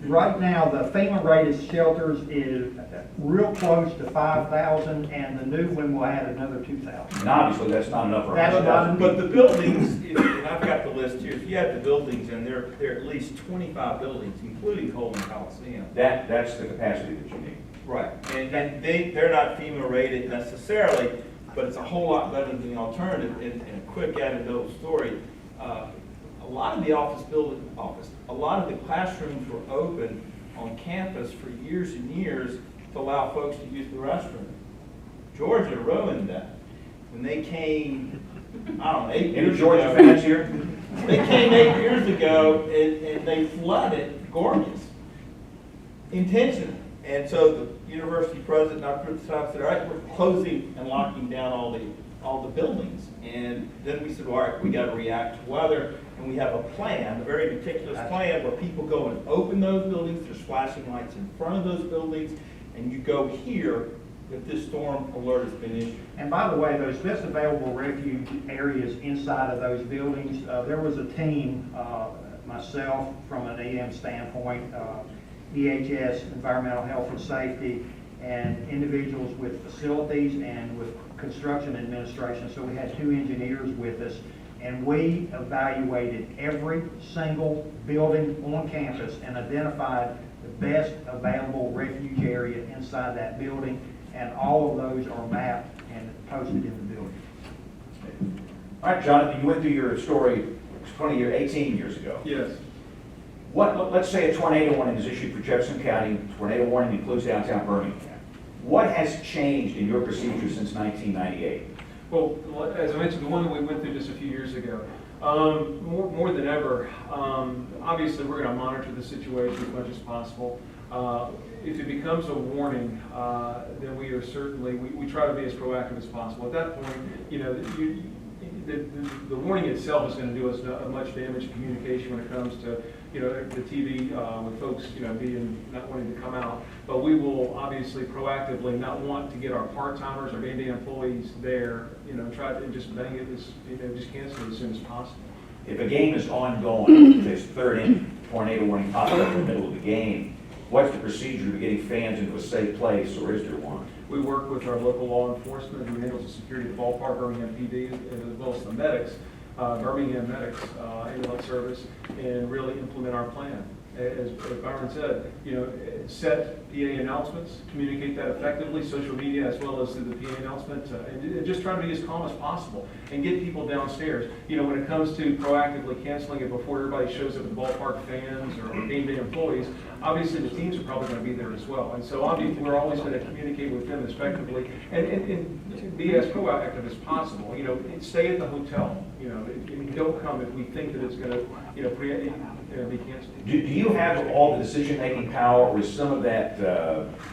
Right now, the FEMA rated shelters is real close to 5,000, and the new one will add another 2,000. And obviously, that's not enough for That's not- But the buildings, and I've got the list here, if you have the buildings, and there are at least 25 buildings, including Hallman Coliseum. That's the capacity that you need. Right, and they're not FEMA rated necessarily, but it's a whole lot better than the alternative. And a quick anecdotal story, a lot of the a lot of the classrooms were open on campus for years and years to allow folks to use the restroom. Georgia ruined that. When they came, I don't know, 8 years Any Georgia ago. fans here? They came 8 years ago and they flooded Gorgas intentionally. And so the university president, Dr. Bruno, said, all right, we're closing and locking down all the buildings. And then we said, all right, we got to react to weather. And we have a plan, a very meticulous plan, where people go and open those buildings. There's flashing lights in front of those buildings. And you go here if this storm alert has been issued. And by the way, those best available refuge areas inside of those buildings, there was a team, myself from an EM standpoint, EHS, Environmental Health and Safety, and individuals with facilities and with construction administration. So we had 2 engineers with us, And we evaluated every single building on campus and identified the best available refuge area inside that building, and all of those are mapped and posted in the building. All right, Jonathan, you went through your story 18 years ago. Yes. Let's say a tornado warning is issued for Jefferson County. Tornado warning includes downtown Birmingham. What has changed in your procedure since 1998? Well, as I mentioned, the one that we went through just a few years ago, more than ever, obviously we're going to monitor the situation as much as possible. If it becomes a warning, then we are certainly, we try to be as proactive as possible. At that point, you know, the warning itself is going to do us much damage to communication when it comes to, you know, the TV with folks, you know, not wanting to come out. But we will obviously proactively not want to get our part-timers or game day employees there, you know, try to just bang it, just cancel it as soon as possible. If a game is ongoing, there's third inning, tornado warning pops up in the middle of the game, what's the procedure to getting fans into a safe place, or is there one? We work with our local law enforcement who handles the security of the ballpark, Birmingham PD, as well as the medics, Birmingham medics, ambulance service, and really implement our plan. As Byron said, you know, set PA announcements, communicate that effectively, social media as well as through the PA announcement, and just try to be as calm as possible and get people downstairs. You know, when it comes to proactively canceling it before everybody shows up at the ballpark, fans or game day employees, obviously the teams are probably going to be there as well. And so obviously we're always going to communicate with them effectively and be as proactive as possible. You know, stay at the hotel. You know, don't come if we think that it's going to, you know, be canceled. Do you have all the decision-making power, or is some of that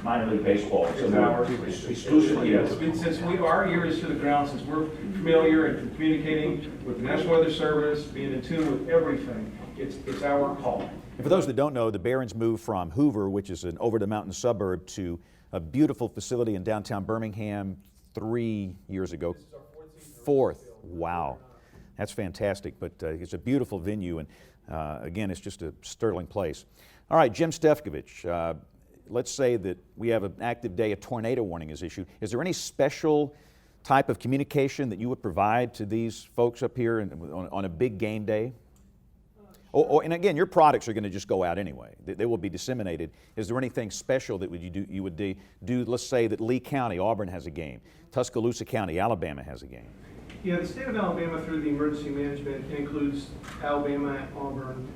minor league baseball? It's ours. Exclusively Yes, yours? since our ear is to the ground, since we're familiar and communicating with the National Weather Service, being in tune with everything, it's our call. And for those that don't know, the Barons moved from Hoover, which is an over-the-mountain suburb, to a beautiful facility in downtown Birmingham 3 years ago. This is our Fourth. Wow. That's fantastic, but it's a beautiful venue, and again, it's just a sterling place. All right, Jim Stefkovich, let's say that we have an active day, a tornado warning is issued. Is there any special type of communication that you would provide to these folks up here on a big game day? And again, your products are going to just go out anyway. They will be disseminated. Is there anything special that you would do? Let's say that Lee County, Auburn has a game. Tuscaloosa County, Alabama has a game. Yeah, the state of Alabama, through the emergency management, includes Alabama and Auburn,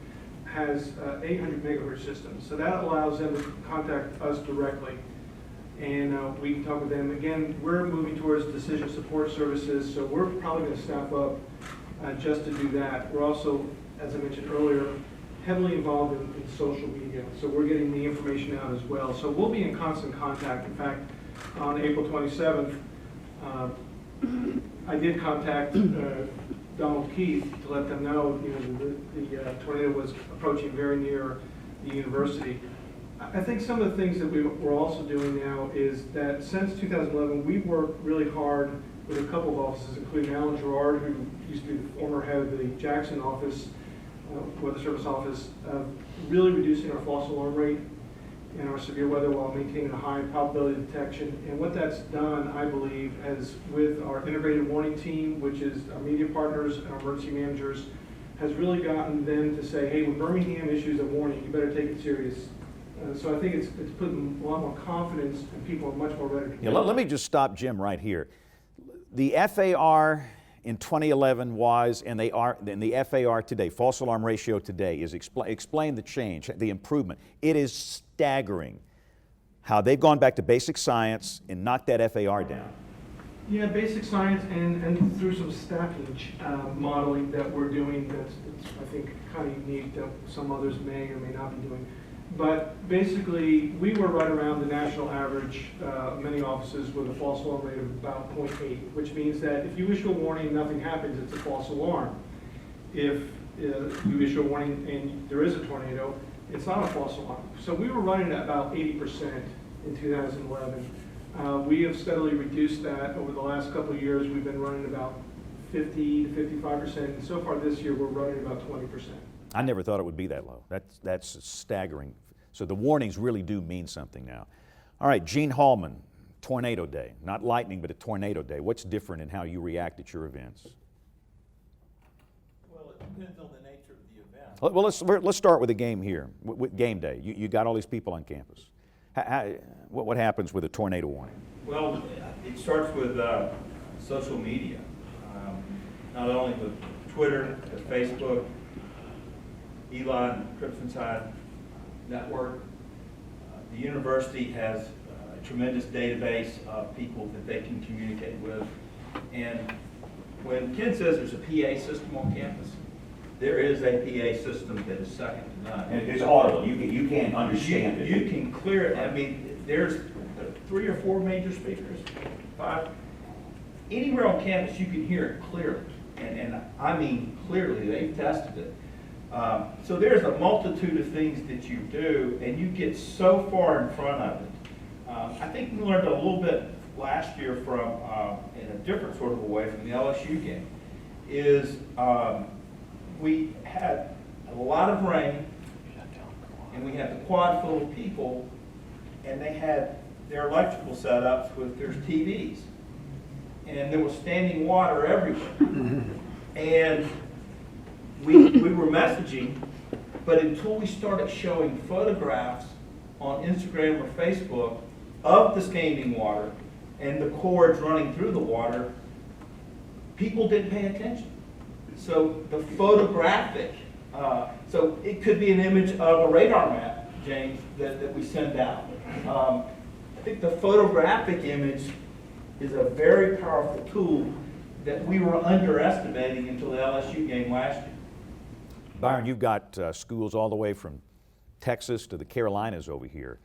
has 800 megahertz systems. So that allows them to contact us directly. And we can talk with them. Again, we're moving towards decision support services, so we're probably going to staff up just to do that. We're also, as I mentioned earlier, heavily involved in social media. So we're getting the information out as well. So we'll be in constant contact. In fact, on April 27th, I did contact Donald Keith to let them know, you know, the tornado was approaching very near the university. I think some of the things that we're also doing now is that since 2011, we've worked really hard with a couple of offices, including Alan Gerard, who used to be the former head of the Jackson office, Weather Service office, really reducing our false alarm rate and our severe weather while maintaining a high probability of detection. And what that's done, I believe, is with our integrated warning team, which is our media partners and our emergency managers, has really gotten them to say, hey, when Birmingham issues a warning, you better take it serious. So I think it's putting a lot more confidence, and people are much more ready to Yeah, let me just stop Jim right here. The FAR in 2011 was, and the FAR today, false alarm ratio today, is explain the change, the improvement. It is staggering how they've gone back to basic science and knocked that FAR down. Yeah, basic science and through some staffing modeling that we're doing that's I think kind of unique that some others may or may not be doing. But basically, we were right around the national average, many offices with a false alarm rate of about 0.8, which means that if you issue a warning and nothing happens, it's a false alarm. If you issue a warning and there is a tornado, it's not a false alarm. So we were running at about 80% in 2011. We have steadily reduced that over the last couple of years. We've been running about 50 to 55%. And so far this year, we're running about 20%. I never thought it would be that low. That's staggering. So the warnings really do mean something now. All right, Gene Hallman, tornado day. Not lightning, but a tornado day. What's different in how you react at your events? depends on the nature of the event. Well, let's start with the game here, with game day. You got all these people on campus. What happens with a tornado warning? Well, it starts with social media, not only with Twitter, but Facebook, Elon, Crimsonside Network. The university has a tremendous database of people that they can communicate with. And when Ken says there's a PA system on campus, there is a PA system that is second to none. And it's audible. You can't understand it. You can clear it. I mean, there's 3 or 4 major speakers, 5. Anywhere on campus, you can hear it clearly. And I mean clearly, they've tested it. So there's a multitude of things that you do, and you get so far in front of it. I think we learned a little bit last year from, in a different sort of a way from the LSU game, is we had a lot of rain, and we had the quad full of people, and they had their electrical setups with their TVs. And there was standing water everywhere. And we were messaging, but until we started showing photographs on Instagram or Facebook of the standing water and the cords running through the water, people didn't pay attention. So the photographic, so it could be an image of a radar map, James, that we send out. I think the photographic image is a very powerful tool that we were underestimating until the LSU game last year. Byron, you've got schools all the way from Texas to the Carolinas over here.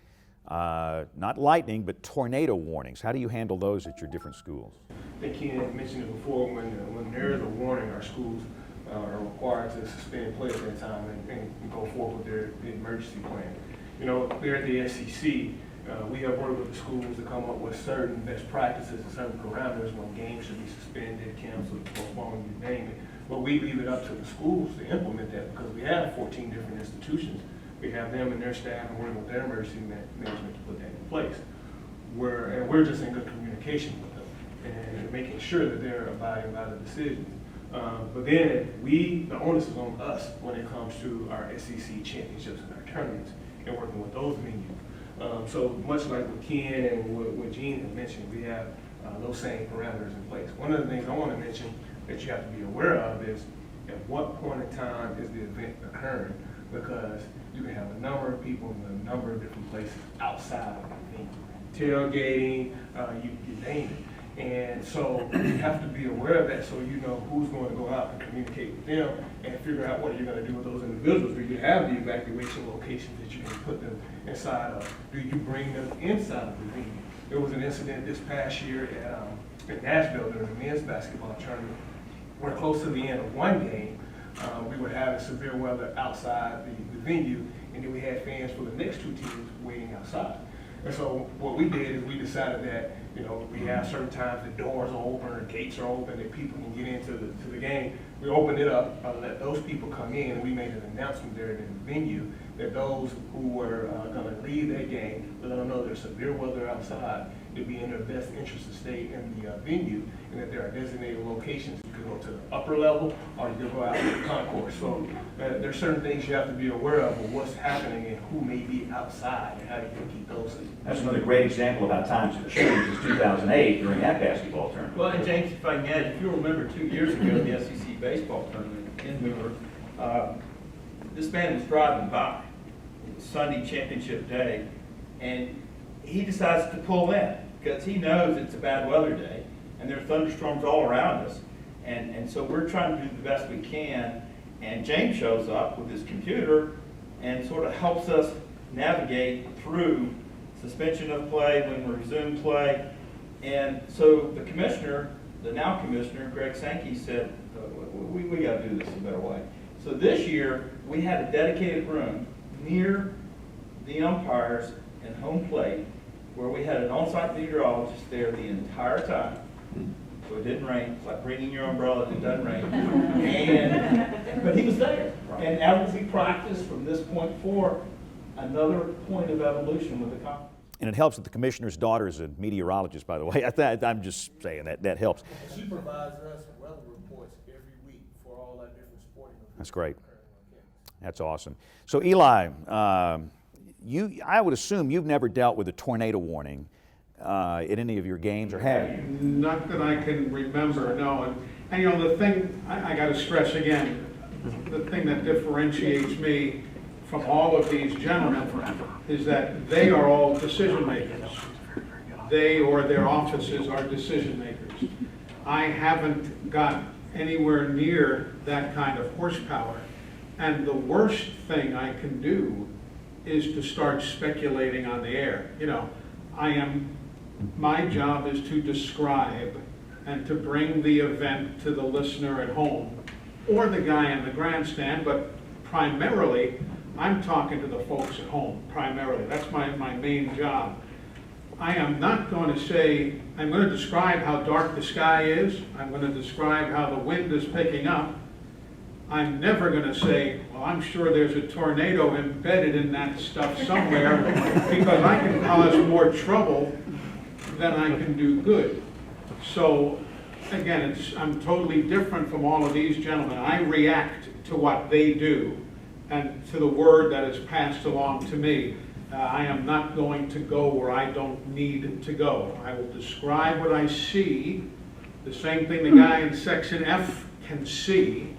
Not lightning, but tornado warnings. How do you handle those at your different schools? I think Ken mentioned it before, when there is a warning, our schools are required to suspend play at that time and go forward with their emergency plan. You know, here at the SEC, we have worked with the schools to come up with certain best practices and certain parameters when games should be suspended, canceled, postponed, you name it. But we leave it up to the schools to implement that because we have 14 different institutions. We have them and their staff and working with their emergency management to put that in place. And we're just in good communication with them and making sure that they're abiding by the decisions. But then the onus is on us when it comes to our SEC championships and our tournaments and working with those venues. So much like what Ken and what Gene had mentioned, we have those same parameters in place. One of the things I want to mention that you have to be aware of is at what point in time is the event occurring, because you can have a number of people in a number of different places outside of the venue, tailgating, you name it. And so you have to be aware of that so you know who's going to go out and communicate with them and figure out what you're going to do with those individuals. Do you have the evacuation locations that you can put them inside of? Do you bring them inside of the venue? There was an incident this past year in Nashville during the men's basketball tournament where close to the end of one game, we were having severe weather outside the venue, and then we had fans for the next 2 teams waiting outside. And so what we did is we decided that, you know, we have certain times the doors are open or gates are open that people can get into the game. We opened it up, let those people come in, and we made an announcement there in the venue that those who were going to leave that game, let them know there's severe weather outside, it'd be in their best interest to stay in the venue, and that there are designated locations. You could go to the upper level, or you could go out to the concourse. So there's certain things you have to be aware of what's happening and who may be outside and how you can keep those things. That's another great example of how times have changed since 2008 during that basketball tournament. Well, and James, if I can add, if you remember 2 years ago, the SEC baseball tournament in Miller, this man was driving by. It was Sunday championship day, and he decides to pull in because he knows it's a bad weather day and there are thunderstorms all around us. And so we're trying to do the best we can. And James shows up with his computer and sort of helps us navigate through suspension of play when we resume play. And so the commissioner, the now commissioner, Greg Sankey, said, we got to do this a better way. So this year, we had a dedicated room near the umpires and home plate where we had an on-site meteorologist there the entire time. So it didn't rain. It's like bringing your umbrella and it doesn't rain. But he was there. And as we practiced from this point forward, another point of evolution with the conference. And it helps that the commissioner's daughter is a meteorologist, by the way. I'm just saying that helps. She provides us weather reports every week for all that different sporting events. That's great. occurring on campus. That's awesome. So Eli, I would assume you've never dealt with a tornado warning at any of your games, or have you? Not that I can remember, no. And you know, the thing, I got to stress again, the thing that differentiates me from all of these gentlemen is that they are all decision makers. They or their offices are decision makers. I haven't got anywhere near that kind of horsepower. And the worst thing I can do is to start speculating on the air. You know, my job is to describe and to bring the event to the listener at home or the guy in the grandstand, but primarily I'm talking to the folks at home, primarily. That's my main job. I am not going to say, I'm going to describe how dark the sky is, I'm going to describe how the wind is picking up. I'm never going to say, well, I'm sure there's a tornado embedded in that stuff somewhere, because I can cause more trouble than I can do good. So, again, I'm totally different from all of these gentlemen. I react to what they do and to the word that is passed along to me. I am not going to go where I don't need to go. I will describe what I see, the same thing the guy in section F can see,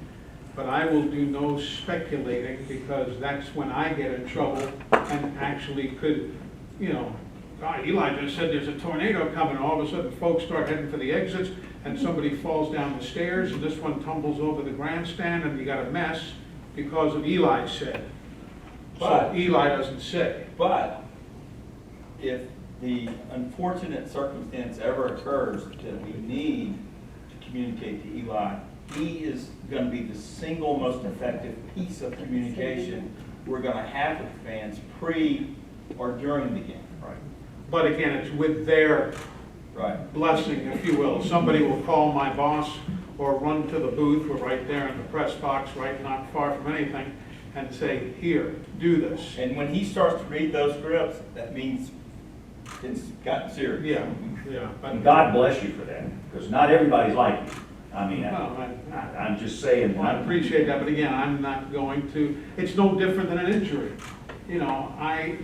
but I will do no speculating, because that's when I get in trouble and actually could, you know, God, Eli just said there's a tornado coming, and all of a sudden folks start heading for the exits, and somebody falls down the stairs, and this one tumbles over the grandstand, and you got a mess because of Eli said. So Eli doesn't say. But if the unfortunate circumstance ever occurs that we need to communicate to Eli, he is going to be the single most effective piece of communication we're going to have with the fans pre or during the game. Right. But again, it's with their blessing, if you will. Somebody will call my boss or run to the booth. We're right there in the press box, right not far from anything, and say, here, do this. And when he starts to read those scripts, that means it's gotten serious. Yeah. And God bless you for that, because not everybody's like you. I mean, Well, I'm just saying. Well, I appreciate that, but again, I'm not going to, it's no different than an injury. You know,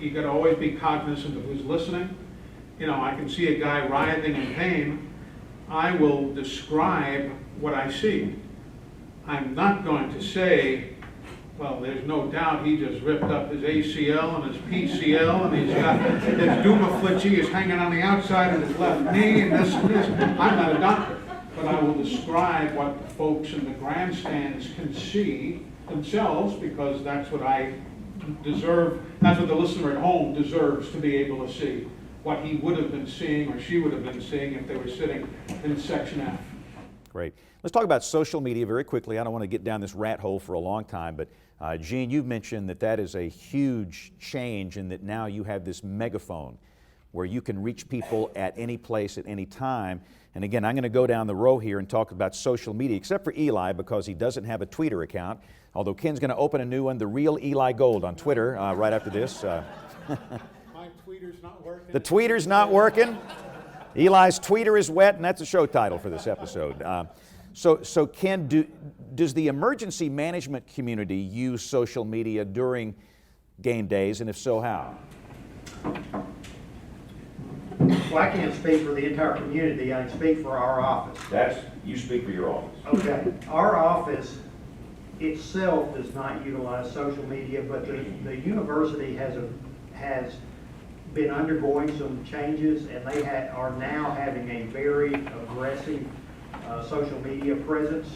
you gotta always be cognizant of who's listening. You know, I can see a guy writhing in pain. I will describe what I see. I'm not going to say, well, there's no doubt he just ripped up his ACL and his PCL, and he's got his Dumaflichi is hanging on the outside of his left knee, and this and this. I'm not a doctor, but I will describe what the folks in the grandstands can see themselves, because that's what I deserve, that's what the listener at home deserves to be able to see, what he would have been seeing or she would have been seeing if they were sitting in section F. Great. Let's talk about social media very quickly. I don't want to get down this rat hole for a long time, but Gene, you've mentioned that is a huge change, in that now you have this megaphone where you can reach people at any place at any time. And again, I'm going to go down the row here and talk about social media, except for Eli, because he doesn't have a Twitter account, although Ken's going to open a new one, The Real Eli Gold, on Twitter right after this. My tweeter's not working. The tweeter's not working. Eli's tweeter is wet, and that's a show title for this episode. So Ken, does the emergency management community use social media during game days, and if so, how? Well, I can't speak for the entire community, I can speak for our office. You speak for your office. Okay, our office itself does not utilize social media, but the university has been undergoing some changes, and they are now having a very aggressive social media presence,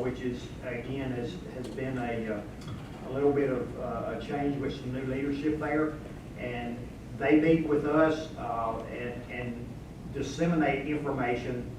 which is, again, has been a little bit of a change with some new leadership there. And they meet with us and disseminate information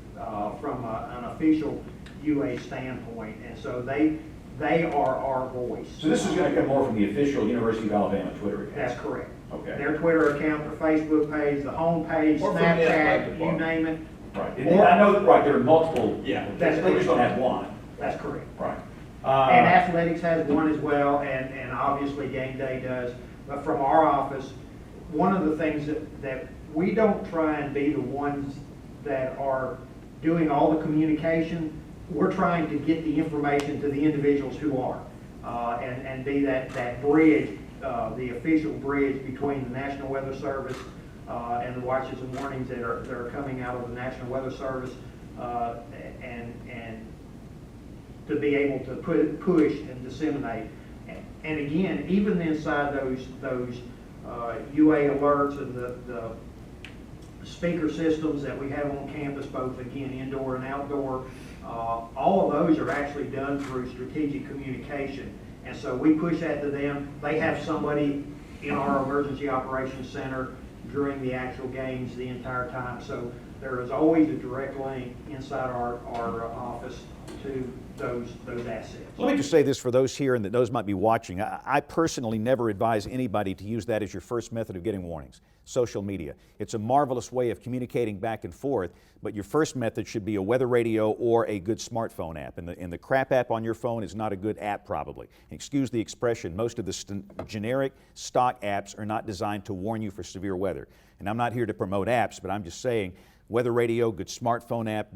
from an official UA standpoint. And so they are our voice. So this is going to come more from the official University of Alabama Twitter account? That's correct. Okay. Their Twitter account, their Facebook page, the home page, Or from the athletic Snapchat, you department. name it. Right. And I know that, right, there are multiple. Yeah. That's They just don't have one. That's correct. Right. And athletics has one as well, and obviously game day does. But from our office, one of the things that we don't try and be the ones that are doing all the communication. we're trying to get the information to the individuals who are, and be that bridge, the official bridge between the National Weather Service and the watches and warnings that are coming out of the National Weather Service, and to be able to push and disseminate. And again, even inside those UA alerts and the speaker systems that we have on campus, both again indoor and outdoor, all of those are actually done through strategic communication. And so we push that to them. They have somebody in our emergency operations center during the actual games the entire time. So there is always a direct link inside our office to those assets. Let me just say this for those here and that those might be watching. I personally never advise anybody to use that as your first method of getting warnings, social media. It's a marvelous way of communicating back and forth, but your first method should be a weather radio or a good smartphone app. And the crap app on your phone is not a good app probably. Excuse the expression, most of the generic stock apps are not designed to warn you for severe weather. And I'm not here to promote apps, but I'm just saying weather radio, good smartphone app,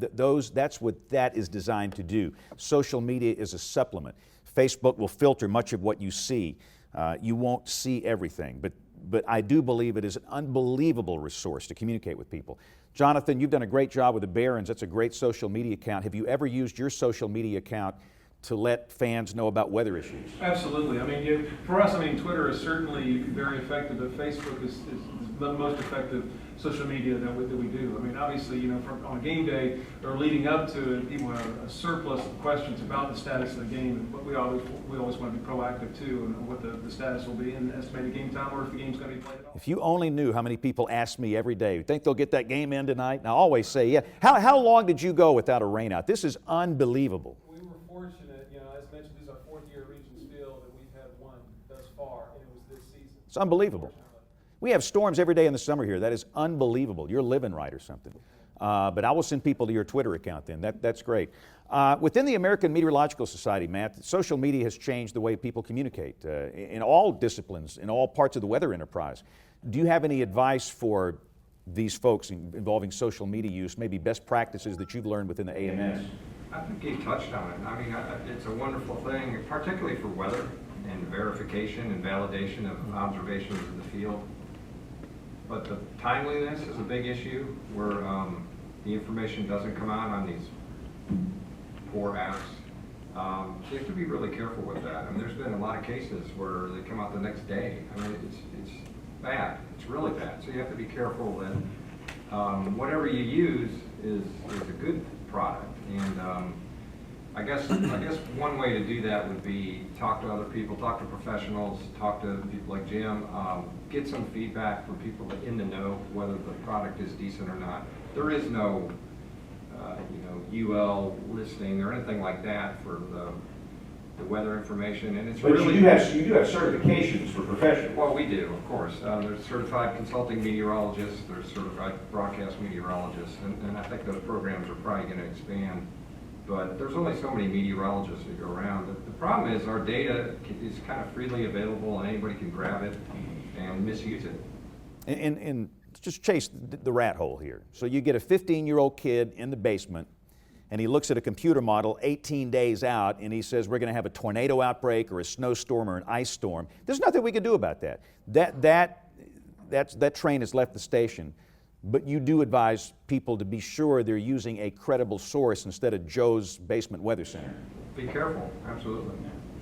that's what that is designed to do. Social media is a supplement. Facebook will filter much of what you see. You won't see everything, but I do believe it is an unbelievable resource to communicate with people. Jonathan, you've done a great job with the Barons. That's a great social media account. Have you ever used your social media account to let fans know about weather issues? Absolutely. I mean, for us, Twitter is certainly very effective, but Facebook is the most effective social media that we do. Obviously, on a game day or leading up to it, people have a surplus of questions about the status of the game, but we always want to be proactive too, and what the status will be, and estimated game time, or if the game's going to be played at all. If you only knew how many people ask me every day, think they'll get that game in tonight? And I always say, yeah. How long did you go without a rainout? This is unbelievable. We were fortunate, as mentioned, this is our fourth year at Regions Field, and we've had one thus far, and it was this season. It's unbelievable. We have storms every day in the summer here. That is unbelievable. You're living right or something. But I will send people to your Twitter account then. That's great. Within the American Meteorological Society, Matt, social media has changed the way people communicate in all disciplines, in all parts of the weather enterprise. Do you have any advice for these folks involving social media use, maybe best practices that you've learned within the AMS? I think you touched on it. It's a wonderful thing, particularly for weather and verification and validation of observations in the field. But the timeliness is a big issue where the information doesn't come out on these poor apps. So you have to be really careful with that. There's been a lot of cases where they come out the next day. It's bad. It's really bad. So you have to be careful that whatever you use is a good product. And I guess one way to do that would be talk to other people, talk to professionals, talk to people like Jim, get some feedback from people in the know whether the product is decent or not. There is no UL listing or anything like that for the weather information, and it's really. You do have certifications for professionals. Well, we do, of course. There's certified consulting meteorologists, there's certified broadcast meteorologists, and I think those programs are probably going to expand. But there's only so many meteorologists that go around. The problem is our data is kind of freely available and anybody can grab it and misuse it. And just chase the rat hole here. So you get a 15-year-old kid in the basement and he looks at a computer model 18 days out and he says we're going to have a tornado outbreak or a snowstorm or an ice storm. There's nothing we can do about that. That train has left the station. But you do advise people to be sure they're using a credible source instead of Joe's basement weather center. Be careful, absolutely.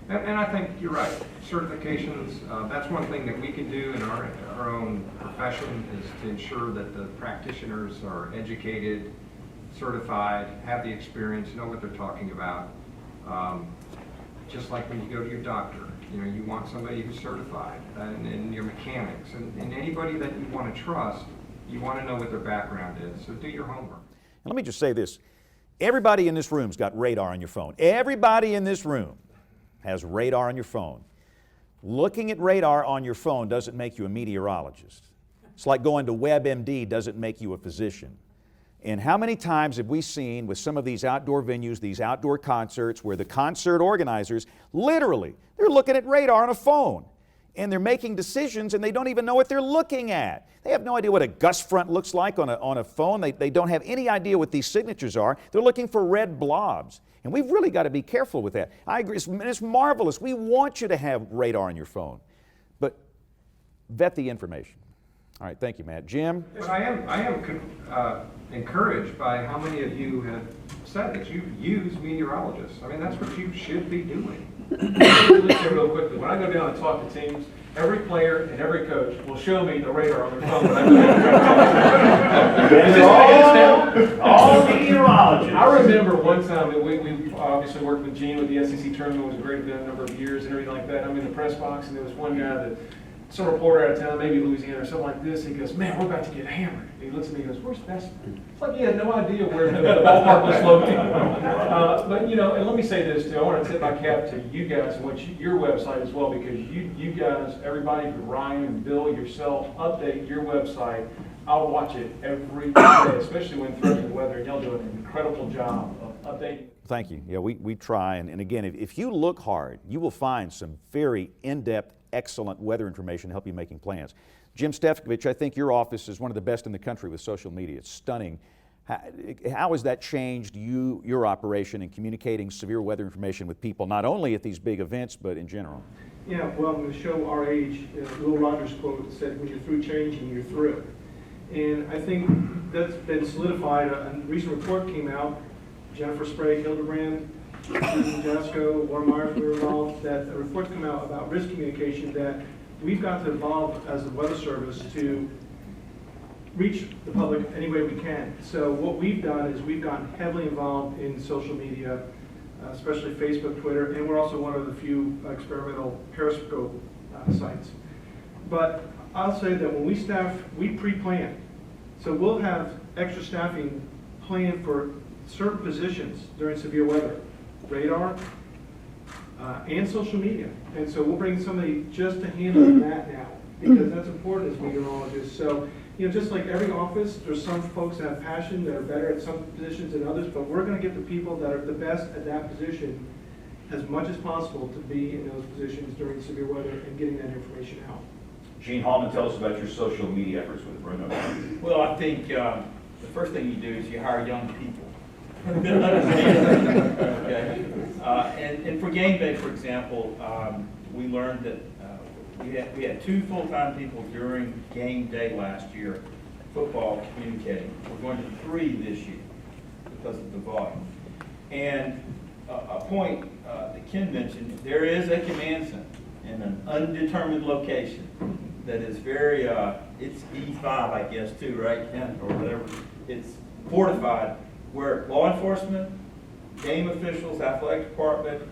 And I think you're right. Certifications, that's one thing that we can do in our own profession is to ensure that the practitioners are educated, certified, have the experience, know what they're talking about. Just like when you go to your doctor, you want somebody who's certified, and your mechanics, and anybody that you want to trust. You want to know what their background is, so do your homework. And let me just say this. Everybody in this room's got radar on your phone. Everybody in this room has radar on your phone. Looking at radar on your phone doesn't make you a meteorologist. It's like going to WebMD doesn't make you a physician. And how many times have we seen with some of these outdoor venues, these outdoor concerts, where the concert organizers, literally, they're looking at radar on a phone. and they're making decisions and they don't even know what they're looking at. They have no idea what a gust front looks like on a phone. They don't have any idea what these signatures are. They're looking for red blobs. And we've really got to be careful with that. I agree, it's marvelous. We want you to have radar on your phone. But vet the information. All right, thank you, Matt. Jim? But I am encouraged by how many of you have said that you use meteorologists. I mean, that's what you should be doing. Let me say real quickly, when I go down and talk to teams, every player and every coach will show me the radar on their phone when I go down and talk. All meteorologists. I remember one time that we obviously worked with Gene with the SEC tournament, was a great event, a number of years and everything like that. I'm in the press box and there was one guy that, some reporter out of town, maybe Louisiana or something like this, he goes, man, we're about to get hammered. And he looks at me and goes, where's Bessemer? It's like he had no idea where the ballpark was located. But, you know, and let me say this too, I want to tip my cap to you guys and what your website as well, because you guys, everybody, Ryan and Bill, yourself, update your website. I'll watch it every day, especially when threatening the weather, and y'all do an incredible job of updating. Thank you. Yeah, we try, and again, if you look hard, you will find some very in-depth, excellent weather information to help you making plans. Jim Stefkovich, I think your office is one of the best in the country with social media. It's stunning. How has that changed your operation in communicating severe weather information with people, not only at these big events, but in general? Yeah, well, to show our age, Will Rogers' quote said, when you're through changing, you're through. And I think that's been solidified. A recent report came out, Jennifer Sprague, Hildebrand, Susan Jasko, Warren Myers, we were involved, that a report came out about risk communication, that we've got to evolve as the Weather Service to reach the public any way we can. So what we've done is we've gotten heavily involved in social media, especially Facebook, Twitter, and we're also one of the few experimental Periscope sites. But I'll say that when we staff, we pre-plan. So we'll have extra staffing planned for certain positions during severe weather. Radar, and social media. And so we'll bring somebody just to handle that now, because that's important as meteorologists. So, you know, just like every office, there's some folks that have passion, that are better at some positions than others, but we're going to get the people that are the best at that position as much as possible to be in those positions during severe weather and getting that information out. Gene Hallman, tell us about your social media efforts with Bruno. Well, I think the first thing you do is you hire young people. Okay. And for game day, for example, we learned that we had 2 full-time people during game day last year, football communicating. We're going to 3 this year because of the volume. And a point that Ken mentioned, there is a command center in an undetermined location that is very, it's E5, I guess, too, right, Ken, or whatever. It's fortified, where law enforcement, game officials, athletic department,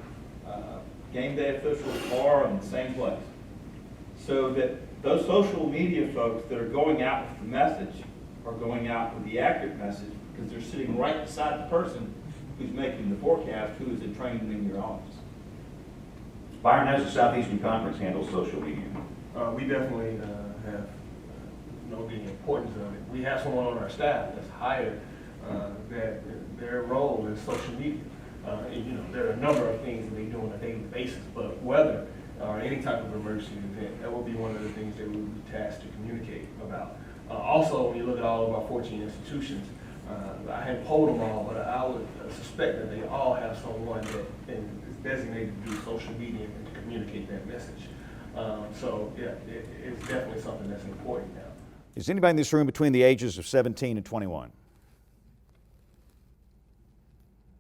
game day officials are in the same place. So that those social media folks that are going out with the message are going out with the accurate message, because they're sitting right beside the person who's making the forecast, who is a trained meteorologist. Byron, how does the Southeastern Conference handle social media? We definitely have know the importance of it. We have someone on our staff that's hired that their role is social media. And, you know, there are a number of things that they do on a daily basis, but weather or any type of emergency event, that will be one of the things that we will be tasked to communicate about. Also, when you look at all of our 14 institutions, I haven't polled them all, but I would suspect that they all have someone that is designated to do social media and to communicate that message. So yeah, it's definitely something that's important now. Is anybody in this room between the ages of 17 and 21?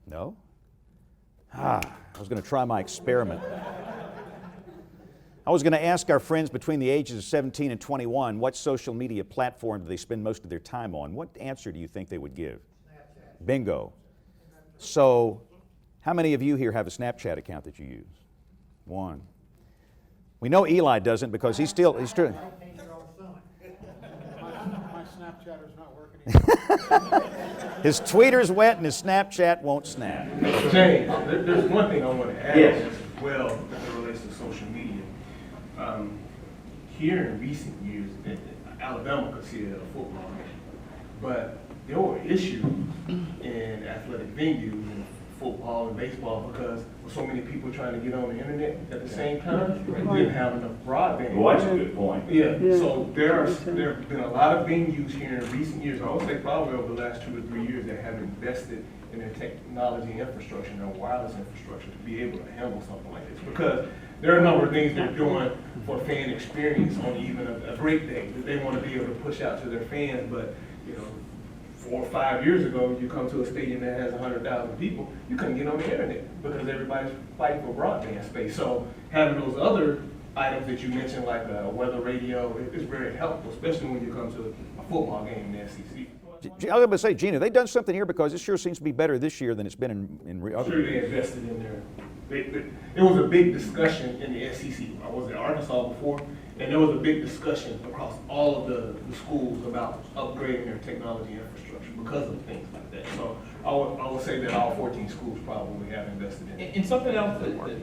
No? I was going to try my experiment. I was going to ask our friends between the ages of 17 and 21 what social media platform do they spend most of their time on. What answer do you think they would give? Snapchat. Bingo. So, how many of you here have a Snapchat account that you use? One. We know Eli doesn't because he's still. My Snapchatter's not working anymore. His tweeter's wet and his Snapchat won't snap. James, there's one thing I want to add Yes. as well as it relates to social media. Here in recent years, Alabama considered a football game, but there were issues in athletic venues and football and baseball because with so many people trying to get on the internet at the same time, we didn't have enough broadband. Well, that's a good point. Yeah, so there have been a lot of venues here in recent years, I would say probably over the last 2 to 3 years, that have invested in their technology infrastructure and their wireless infrastructure to be able to handle something like this. Because there are a number of things they're doing for fan experience on even a great day that they want to be able to push out to their fans. But, 4 or 5 years ago, you come to a stadium that has 100,000 people, you couldn't get on the internet because everybody's fighting for broadband space. So having those other items that you mentioned, like a weather radio, is very helpful, especially when you come to a football game in the SEC. I was going to say, Gina, they've done something here because it sure seems to be better this year than it's been in other Sure, years. they invested in there. It was a big discussion in the SEC. I was in Arkansas before, and there was a big discussion across all of the schools about upgrading their technology infrastructure because of things like that. So I would say that all 14 schools probably have invested in it. And something else that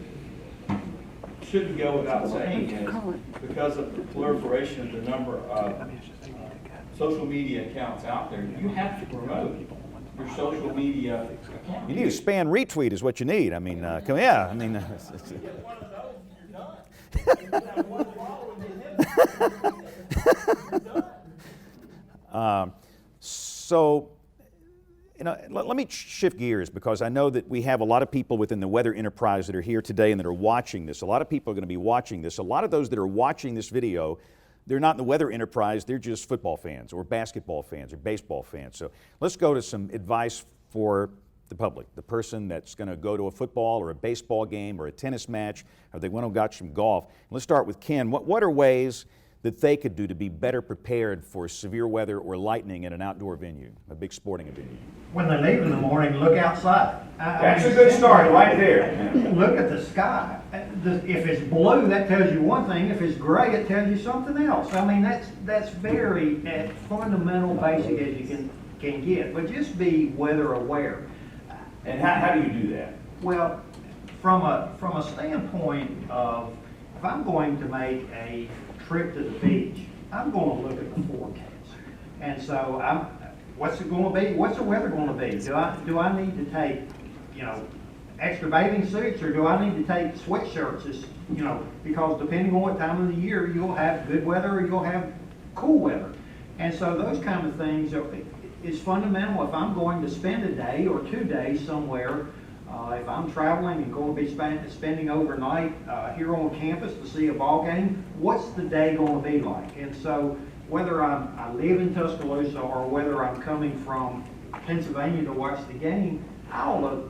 shouldn't go without saying is because of the proliferation of the number of social media accounts out there, you have to promote your social media account. You need a Spann retweet is what you need. I mean, yeah, I mean. So, let me shift gears because I know that we have a lot of people within the weather enterprise that are here today and that are watching this. A lot of people are going to be watching this. A lot of those that are watching this video, they're not in the weather enterprise, they're just football fans or basketball fans or baseball fans. So let's go to some advice for the public, the person that's going to go to a football or a baseball game or a tennis match, or they want to watch some golf. Let's start with Ken. What are ways that they could do to be better prepared for severe weather or lightning at an outdoor venue, a big sporting venue? When they leave in the morning, look outside. That's a good start right there. Look at the sky. If it's blue, that tells you one thing. If it's gray, it tells you something else. I mean, that's very fundamental, basic as you can get. But just be weather aware. And how do you do that? Well, from a standpoint of if I'm going to make a trip to the beach, I'm going to look at the forecast. And so what's it going to be? What's the weather going to be? Do I need to take, extra bathing suits, or do I need to take sweatshirts? Because depending on what time of the year, you'll have good weather or you'll have cool weather. And so those kind of things is fundamental. If I'm going to spend a day or 2 days somewhere, if I'm traveling and going to be spending overnight here on campus to see a ball game, what's the day going to be like? And so whether I live in Tuscaloosa or whether I'm coming from Pennsylvania to watch the game, I'll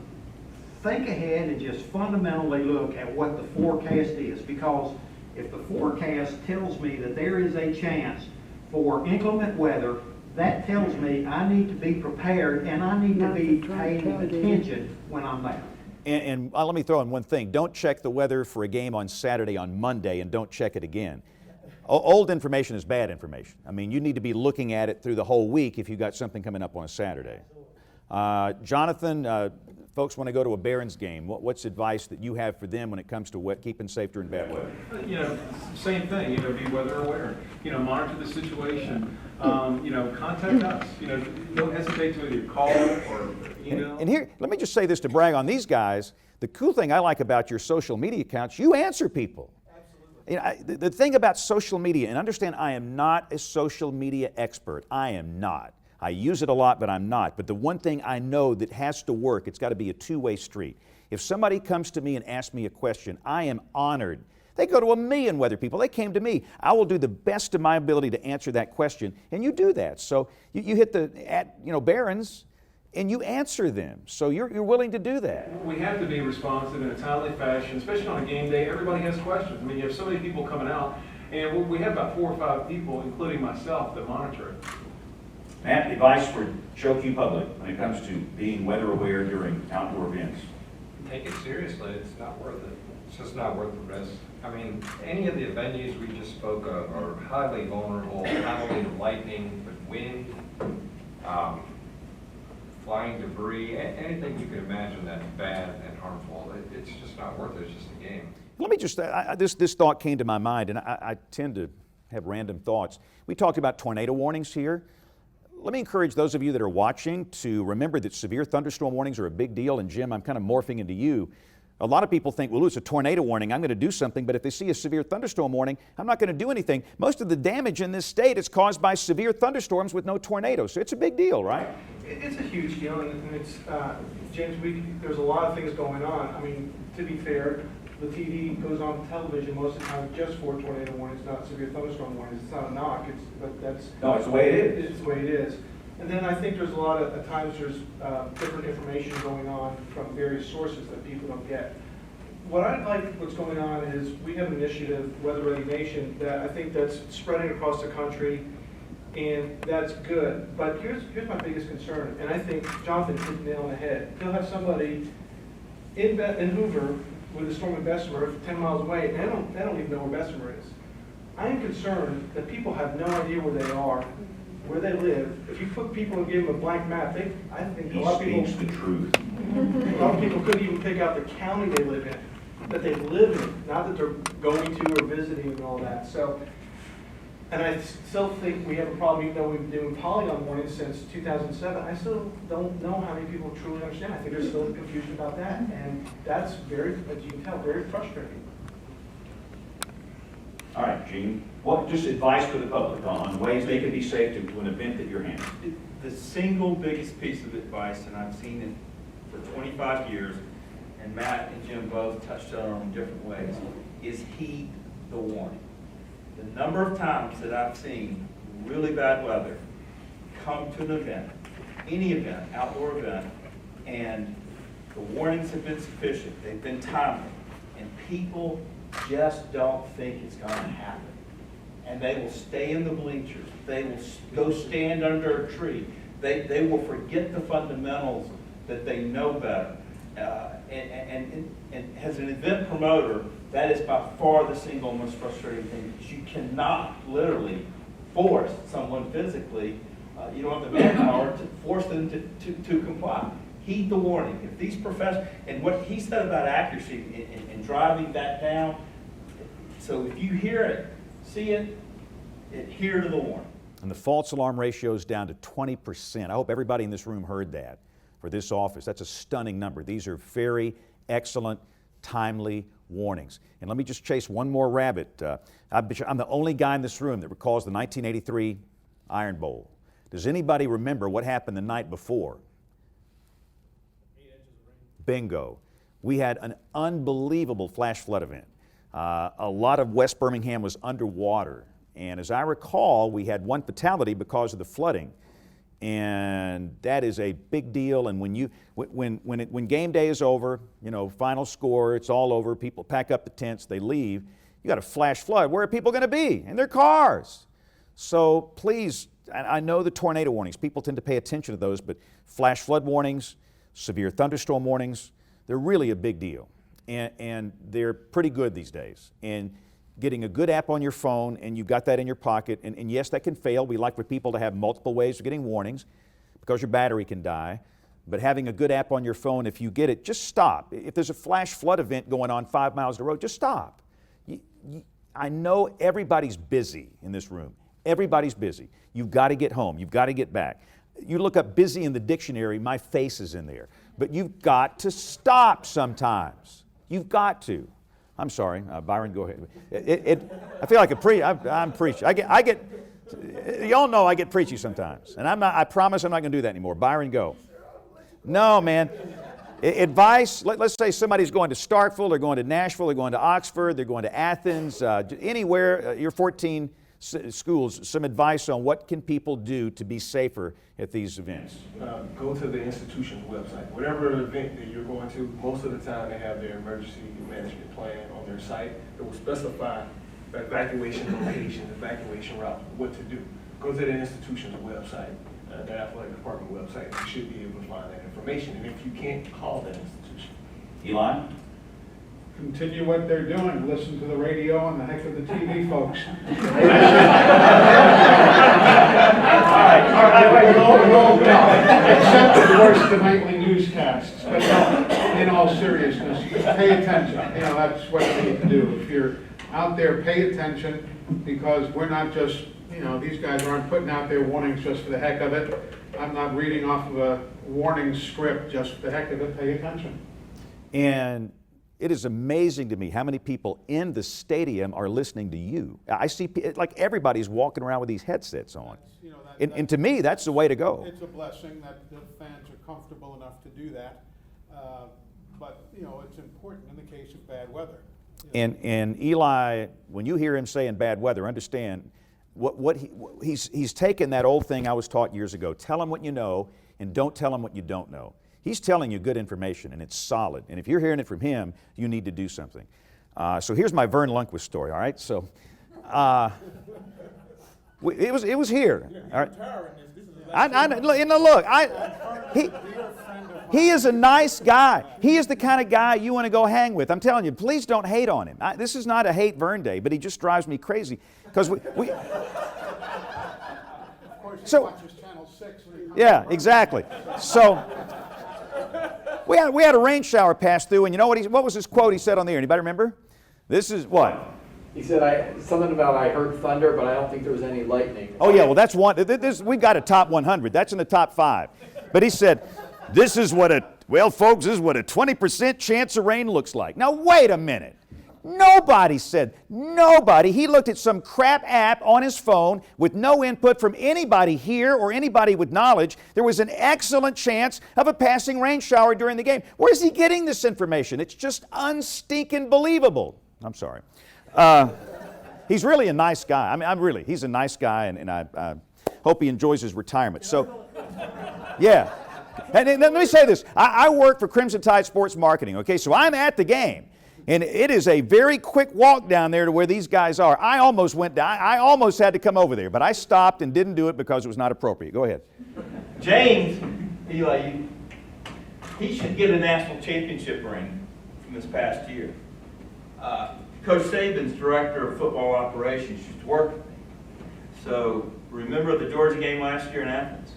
think ahead and just fundamentally look at what the forecast is. Because if the forecast tells me that there is a chance for inclement weather, that tells me I need to be prepared and I need to be paying attention when I'm there. And let me throw in one thing. Don't check the weather for a game on Saturday on Monday and don't check it again. Old information is bad information. I mean, you need to be looking at it through the whole week if you've got something coming up on a Saturday. Jonathan, folks want to go to a Barons game. What's advice that you have for them when it comes to keeping safe during bad weather? Same thing, be weather aware. Monitor the situation. Contact us. Don't hesitate to either call or email. And here, let me just say this to brag on these guys. The cool thing I like about your social media accounts, you answer people. Absolutely. The thing about social media, and understand I am not a social media expert. I am not. I use it a lot, but I'm not. But the one thing I know that has to work, it's got to be a two-way street. If somebody comes to me and asks me a question, I am honored. They go to 1 million weather people. They came to me. I will do the best of my ability to answer that question, and you do that. So you hit the Barons, and you answer them. So you're willing to do that. We have to be responsive in a timely fashion, especially on a game day. Everybody has questions. I mean, you have so many people coming out, and we have about 4 or 5 people, including myself, that monitor it. Matt, advice for Joe Q Public when it comes to being weather aware during outdoor events? Take it seriously. It's not worth it. It's just not worth the risk. I mean, any of the venues we just spoke of are highly vulnerable, not only to lightning, but wind, flying debris, anything you can imagine that's bad and harmful. It's just not worth it. It's just a game. Let me just, this thought came to my mind, and I tend to have random thoughts. We talked about tornado warnings here. let me encourage those of you that are watching to remember that severe thunderstorm warnings are a big deal. And Jim, I'm kind of morphing into you. A lot of people think, well, it's a tornado warning, I'm going to do something, but if they see a severe thunderstorm warning, I'm not going to do anything. Most of the damage in this state is caused by severe thunderstorms with no tornadoes, so it's a big deal, right? It's a huge deal, and it's, James, there's a lot of things going on. I mean, to be fair, the TV goes on television most of the time just for tornado warnings, not severe thunderstorm warnings. It's not a knock, but that's... No, it's the way it is. It's the way it is. And then I think there's a lot of, at times there's different information going on from various sources that people don't get. What I like what's going on is we have an initiative, Weather Ready Nation, that I think that's spreading across the country, and that's good. But here's my biggest concern, and I think Jonathan hit the nail on the head. He'll have somebody in Hoover with a storm in Bessemer 10 miles away, and they don't even know where Bessemer is. I am concerned that people have no idea where they are, where they live. If you put people and give them a blank map, I think a lot of people... He speaks the truth. A lot of people couldn't even pick out the county they live in, that they live in, not that they're going to or visiting and all that. So, and I still think we have a problem, even though we've been doing polygon warnings since 2007. I still don't know how many people truly understand. I think there's still confusion about that, and that's very, as you can tell, very frustrating. All right, Gene, what just advice for the public on ways they can be safe to an event that you're handling? The single biggest piece of advice, and I've seen it for 25 years, and Matt and Jim both touched on it in different ways, is heed the warning. The number of times that I've seen really bad weather come to an event, any event, outdoor event, and the warnings have been sufficient, they've been timely, and people just don't think it's going to happen. And they will stay in the bleachers. They will go stand under a tree. They will forget the fundamentals that they know better. And as an event promoter, that is by far the single most frustrating thing, because you cannot literally force someone physically, you don't have the manpower to force them to comply. Heed the warning. If these professionals, and what he said about accuracy and driving that down, so if you hear it, see it, adhere to the warning. And the false alarm ratio is down to 20%. I hope everybody in this room heard that for this office. That's a stunning number. These are very excellent, timely warnings. And let me just chase one more rabbit. I'm the only guy in this room that recalls the 1983 Iron Bowl. Does anybody remember what happened the night before? Bingo. We had an unbelievable flash flood event. A lot of West Birmingham was underwater. And as I recall, we had one fatality because of the flooding. And that is a big deal. And when game day is over, you know, final score, it's all over, people pack up the tents, they leave, you got a flash flood. Where are people going to be? In their cars. So please, I know the tornado warnings, people tend to pay attention to those, but flash flood warnings, severe thunderstorm warnings, they're really a big deal. And they're pretty good these days. And getting a good app on your phone, and you've got that in your pocket, and yes, that can fail. We like for people to have multiple ways of getting warnings because your battery can die. But having a good app on your phone, if you get it, just stop. If there's a flash flood event going on 5 miles the road, just stop. I know everybody's busy in this room. Everybody's busy. You've got to get home. You've got to get back. You look up busy in the dictionary, my face is in there. But you've got to stop sometimes. You've got to. I'm sorry, Byron, go ahead. I feel like I'm preaching. Y'all know I get preachy sometimes. And I promise I'm not going to do that anymore. Byron, go. No, man. Advice, let's say somebody's going to Starkville, they're going to Nashville, they're going to Oxford, they're going to Athens, anywhere, your 14 schools, some advice on what can people do to be safer at these events. Go to the institution's website. Whatever event that you're going to, most of the time they have their emergency management plan on their site that will specify the evacuation location, evacuation route, what to do. Go to the institution's website, the athletic department website. You should be able to find that information. And if you can't, call that institution. Eli? Continue what they're doing, listen to the radio and the heck of the TV folks. Except of course the nightly newscasts, but no, in all seriousness, pay attention. You know, that's what you need to do. If you're out there, pay attention, because we're not just You know, these guys aren't putting out their warnings just for the heck of it. I'm not reading off of a warning script just for the heck of it. Pay attention. And it is amazing to me how many people in the stadium are listening to you. I see, like, everybody's walking around with these headsets on. You know, And to me, that's the way to go. It's a blessing that the fans are comfortable enough to do that. But, you know, it's important in the case of bad weather. And Eli, when you hear him saying bad weather, understand he's taken that old thing I was taught years ago. Tell him what you know and don't tell him what you don't know. He's telling you good information, and it's solid. And if you're hearing it from him, you need to do something. So here's my Vern Lundquist story, all right? So it was here. All right? He is a nice guy. He is the kind of guy you want to go hang with. I'm telling you, please don't hate on him. This is not a hate Vern day, but he just drives me crazy. Because Of course, he So- watches Channel 6 when he comes yeah, to work. exactly. So we had a rain shower pass through, and you know what was his quote he said on the air? Anybody remember? This is what? He said, something about I heard thunder, but I don't think there was any lightning. Oh yeah, well that's one. We've got a top 100. That's in the top 5. But he said, this is what folks, this is what a 20% chance of rain looks like. Now wait a minute. Nobody said, nobody. He looked at some crap app on his phone with no input from anybody here or anybody with knowledge. There was an excellent chance of a passing rain shower during the game. Where's he getting this information? It's just unstinking believable. I'm sorry. He's really a nice guy. I mean, he's a nice guy, and I hope he enjoys his retirement. So, yeah. And let me say this. I work for Crimson Tide Sports Marketing, okay? So I'm at the game. And it is a very quick walk down there to where these guys are. I almost went down. I almost had to come over there, but I stopped and didn't do it because it was not appropriate. Go ahead. James, Eli, he should get a national championship ring from this past year. Coach Saban's director of football operations used to work with me. So remember the Georgia game last year in Athens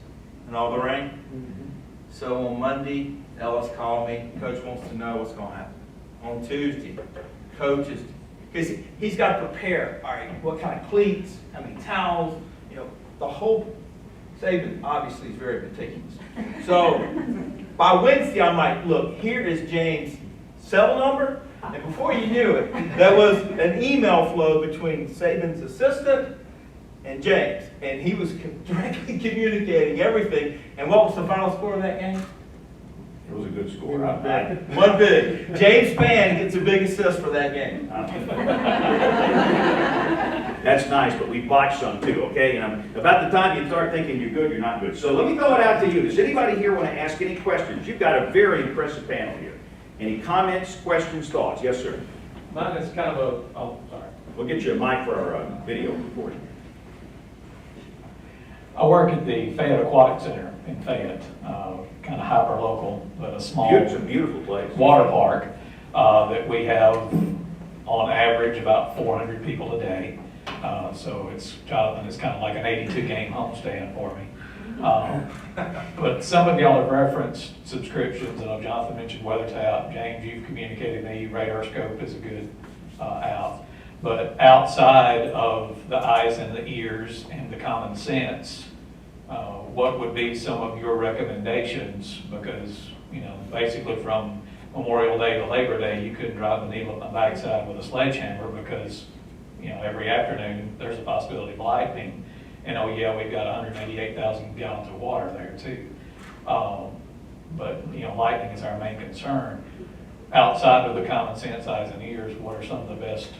and all the rain? Mm-hmm. So on Monday, Ellis called me. Coach wants to know what's going to happen. On Tuesday, coach is, because he's got to prepare, all right, what kind of cleats, how many towels, the whole, Saban obviously is very meticulous. So by Wednesday, I'm like, look, here is James' cell number, and before you knew it, there was an email flow between Saban's assistant and James, and he was directly communicating everything. And what was the final score of that game? It was a good score. One big. James Spann gets a big assist for that game. That's nice, but we botched some too, okay? And about the time you start thinking you're good, you're not good. So let me throw it out to you. Does anybody here want to ask any questions? You've got a very impressive panel here. Any comments, questions, thoughts? Yes, sir. Mine is kind of sorry. We'll get you a mic for our video recording. I work at the Fayette Aquatic Center in Fayette, kind of hyper-local, but a small It's a beautiful place. water park that we have on average about 400 people a day. So Jonathan is kind of like an 82-game homestand for me. But some of y'all have referenced subscriptions. Jonathan mentioned WeatherTap. James, you've communicated me. RadarScope is a good app. But outside of the eyes and the ears and the common sense, what would be some of your recommendations? Because, basically from Memorial Day to Labor Day, you couldn't drive the needle up my backside with a sledgehammer because, every afternoon there's a possibility of lightning. And oh yeah, we've got 188,000 gallons of water there too. But, lightning is our main concern. Outside of the common sense eyes and ears, what are some of the best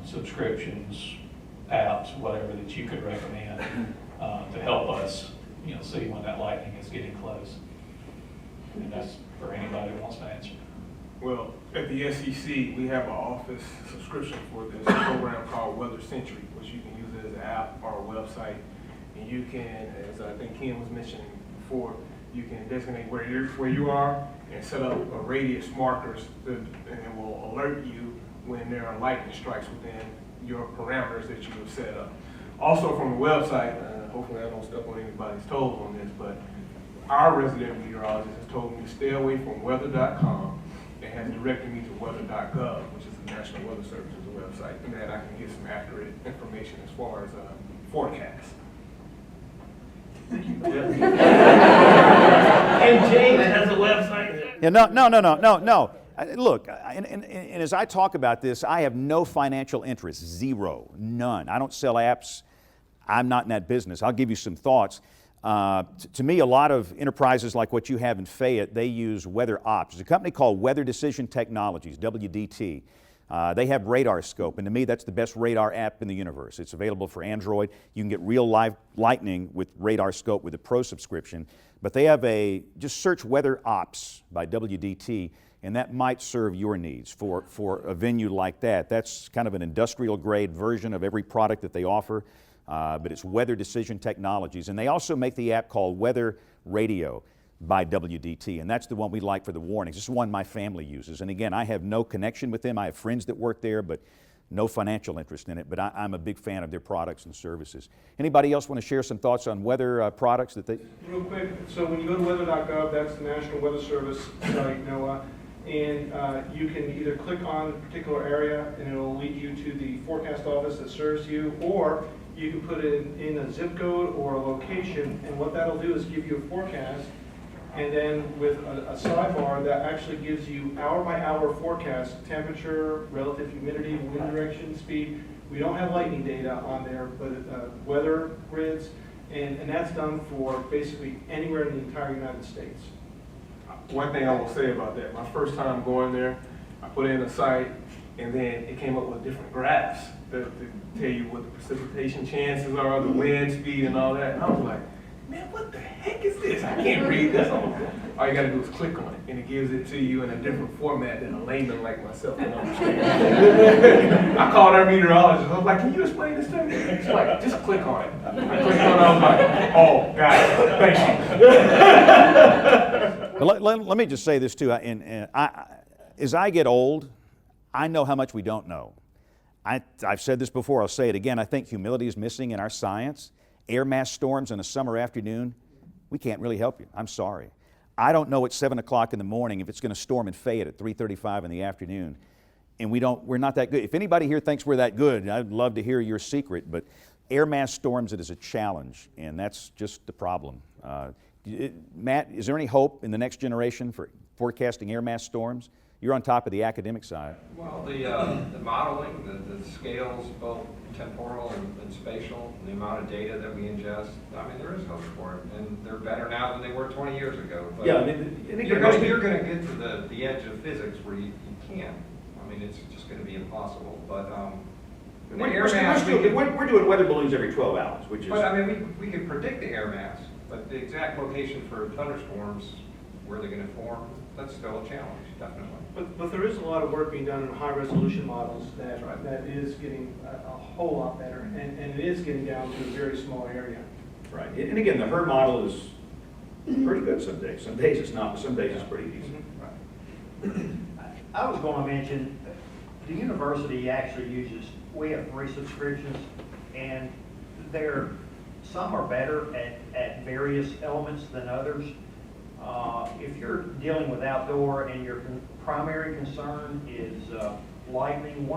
subscriptions, apps, whatever that you could recommend to help us, see when that lightning is getting close? And that's for anybody who wants to answer. Well, at the SEC, we have an office subscription for this program called Weather Century, which you can use as an app or a website. And you can, as I think Ken was mentioning before, you can designate where you are and set up radius markers and it will alert you when there are lightning strikes within your parameters that you have set up. Also from the website, hopefully I don't step on anybody's toes on this, but our resident meteorologist has told me to stay away from weather.com and has directed me to weather.gov, which is the National Weather Service's website, and that I can get some accurate information as far as forecast. And James has a website. Yeah, no. Look, and as I talk about this, I have no financial interest, zero, none. I don't sell apps. I'm not in that business. I'll give you some thoughts. To me, a lot of enterprises like what you have in Fayette, they use weather ops. There's a company called Weather Decision Technologies, WDT. They have Radar Scope, and to me, that's the best radar app in the universe. It's available for Android. You can get real live lightning with Radar Scope with a Pro subscription. But they have just search Weather Ops by WDT, and that might serve your needs for a venue like that. That's kind of an industrial grade version of every product that they offer, but it's Weather Decision Technologies. And they also make the app called Weather Radio by WDT, and that's the one we like for the warnings. This is one my family uses. And again, I have no connection with them. I have friends that work there, but no financial interest in it. But I'm a big fan of their products and services. Anybody else want to share some thoughts on weather products that they... Real quick, so when you go to weather.gov, that's the National Weather Service site, NOAA, and you can either click on a particular area and it'll lead you to the forecast office that serves you, or you can put it in a zip code or a location, and what that'll do is give you a forecast, and then with a sidebar that actually gives you hour-by-hour forecast, temperature, relative humidity, wind direction, speed. We don't have lightning data on there, but weather grids, and that's done for basically anywhere in the entire United States. One thing I will say about that, my first time going there, I put in a site, and then it came up with different graphs to tell you what the precipitation chances are, the wind speed, and all that. And I was like, man, what the heck is this? I can't read this. All you got to do is click on it, and it gives it to you in a different format than a layman like myself can understand. I called our meteorologist. I was like, can you explain this to me? She's like, just click on it. I clicked on it. I was like, oh, got it. Thank you. But let me just say this too. As I get old, I know how much we don't know. I've said this before, I'll say it again. I think humility is missing in our science. Air mass storms on a summer afternoon, we can't really help you. I'm sorry. I don't know at 7 o'clock in the morning if it's going to storm in Fayette at 3:35 in the afternoon. And we're not that good. If anybody here thinks we're that good, I'd love to hear your secret, but air mass storms, it is a challenge, and that's just the problem. Matt, is there any hope in the next generation for forecasting air mass storms? You're on top of the academic side. Well, the modeling, the scales, both temporal and spatial, and the amount of data that we ingest, I mean, there is hope for it, and they're better now than they were 20 years ago. But Yeah, I mean, you're going to get to the edge of physics where you can't. I mean, it's just going to be impossible. But we're doing weather balloons every 12 hours, which is... But I mean, we can predict the air mass, but the exact location for thunderstorms, where they're going to form, that's still a challenge, definitely. But there is a lot of work being done in high-resolution models that is getting a whole lot better, and it is getting down to a very small area. Right. And again, the HER model is pretty good some days. Some days it's not, but some days it's pretty decent. I was going to mention, the university actually uses, we have 3 subscriptions, and some are better at various elements than others. If you're dealing with outdoor and your primary concern is lightning,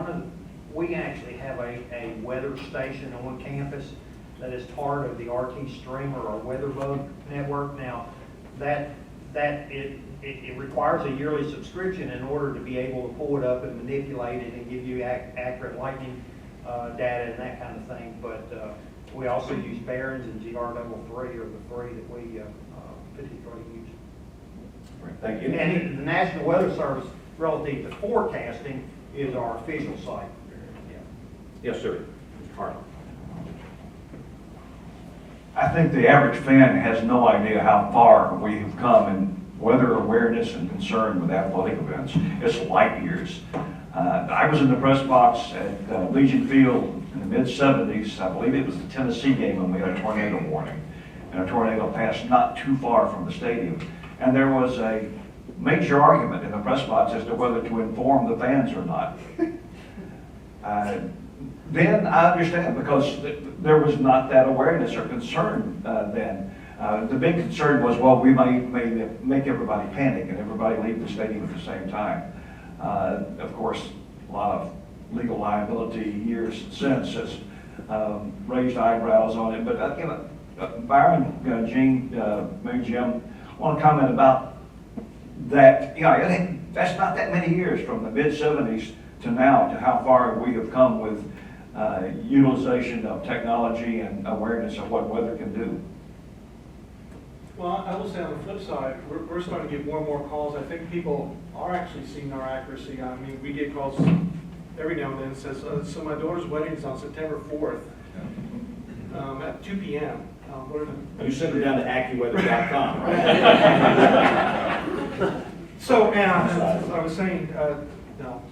we actually have a weather station on campus that is part of the RT Streamer or WeatherBug network. Now, it requires a yearly subscription in order to be able to pull it up and manipulate it and give you accurate lightning data and that kind of thing. But we also use Barron's and GR33 are the 3 that we particularly use. Thank you. And the National Weather Service, relative to forecasting, is our official site. Yes, sir. Mr. Harlan. I think the average fan has no idea how far we have come in weather awareness and concern with athletic events. It's light years. I was in the press box at Legion Field in the mid-'70s. I believe it was the Tennessee game when we had a tornado warning. And a tornado passed not too far from the stadium. And there was a major argument in the press box as to whether to inform the fans or not. Then I understand, because there was not that awareness or concern then. The big concern was, well, we may make everybody panic and everybody leave the stadium at the same time. Of course, a lot of legal liability years since has raised eyebrows on it. But Byron, Gene, maybe Jim, want to comment about that? I think that's not that many years from the mid-'70s to now, to how far we have come with utilization of technology and awareness of what weather can do. Well, I will say on the flip side, we're starting to get more and more calls. I think people are actually seeing our accuracy. I mean, we get calls every now and then that says, so my daughter's wedding is on September 4th at 2 p.m. You send them down to AccuWeather.com, right? So, as I was saying, no.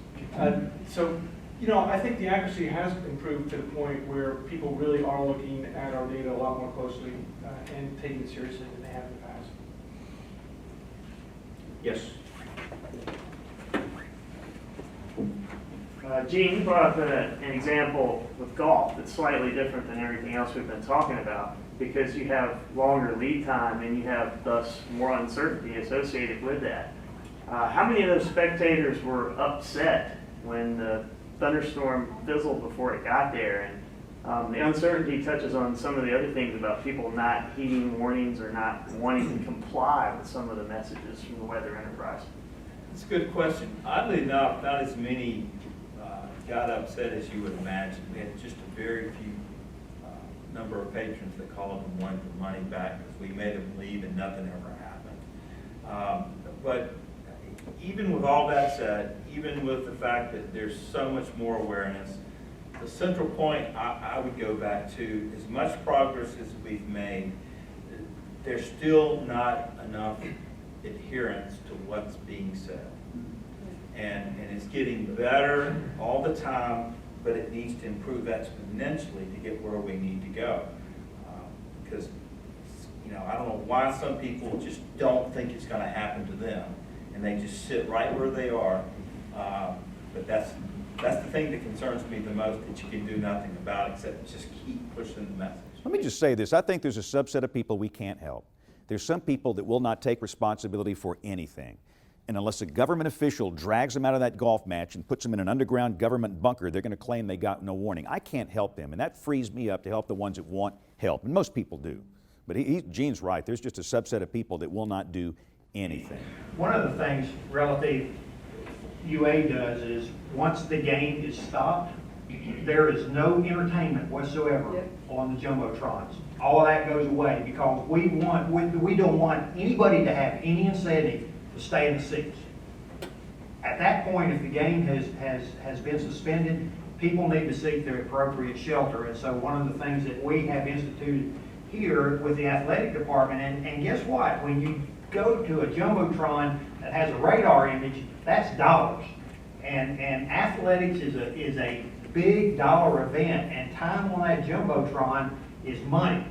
So, I think the accuracy has improved to the point where people really are looking at our data a lot more closely and taking it seriously than they have in the past. Yes. Gene, you brought up an example with golf that's slightly different than everything else we've been talking about, because you have longer lead time and you have thus more uncertainty associated with that. How many of those spectators were upset when the thunderstorm fizzled before it got there? And the uncertainty touches on some of the other things about people not heeding warnings or not wanting to comply with some of the messages from the Weather Enterprise. It's a good question. Oddly enough, not as many got upset as you would imagine. We had just a very few number of patrons that called and wanted their money back because we made them leave and nothing ever happened. But even with all that said, even with the fact that there's so much more awareness, the central point I would go back to, as much progress as we've made, there's still not enough adherence to what's being said. And it's getting better all the time, but it needs to improve exponentially to get where we need to go. Because, I don't know why some people just don't think it's going to happen to them, and they just sit right where they are. But that's the thing that concerns me the most, that you can do nothing about except just keep pushing the message. Let me just say this. I think there's a subset of people we can't help. There's some people that will not take responsibility for anything. And unless a government official drags them out of that golf match and puts them in an underground government bunker, they're going to claim they got no warning. I can't help them, and that frees me up to help the ones that want help. And most people do. But Gene's right. There's just a subset of people that will not do anything. One of the things relative UA does is once the game is stopped, there is no entertainment whatsoever on the jumbotrons. All of that goes away because we don't want anybody to have any incentive to stay in the seats. At that point, if the game has been suspended, people need to seek their appropriate shelter. And so one of the things that we have instituted here with the athletic department, and guess what? When you go to a jumbotron that has a radar image, that's dollars. And athletics is a big dollar event, and time on that jumbotron is money.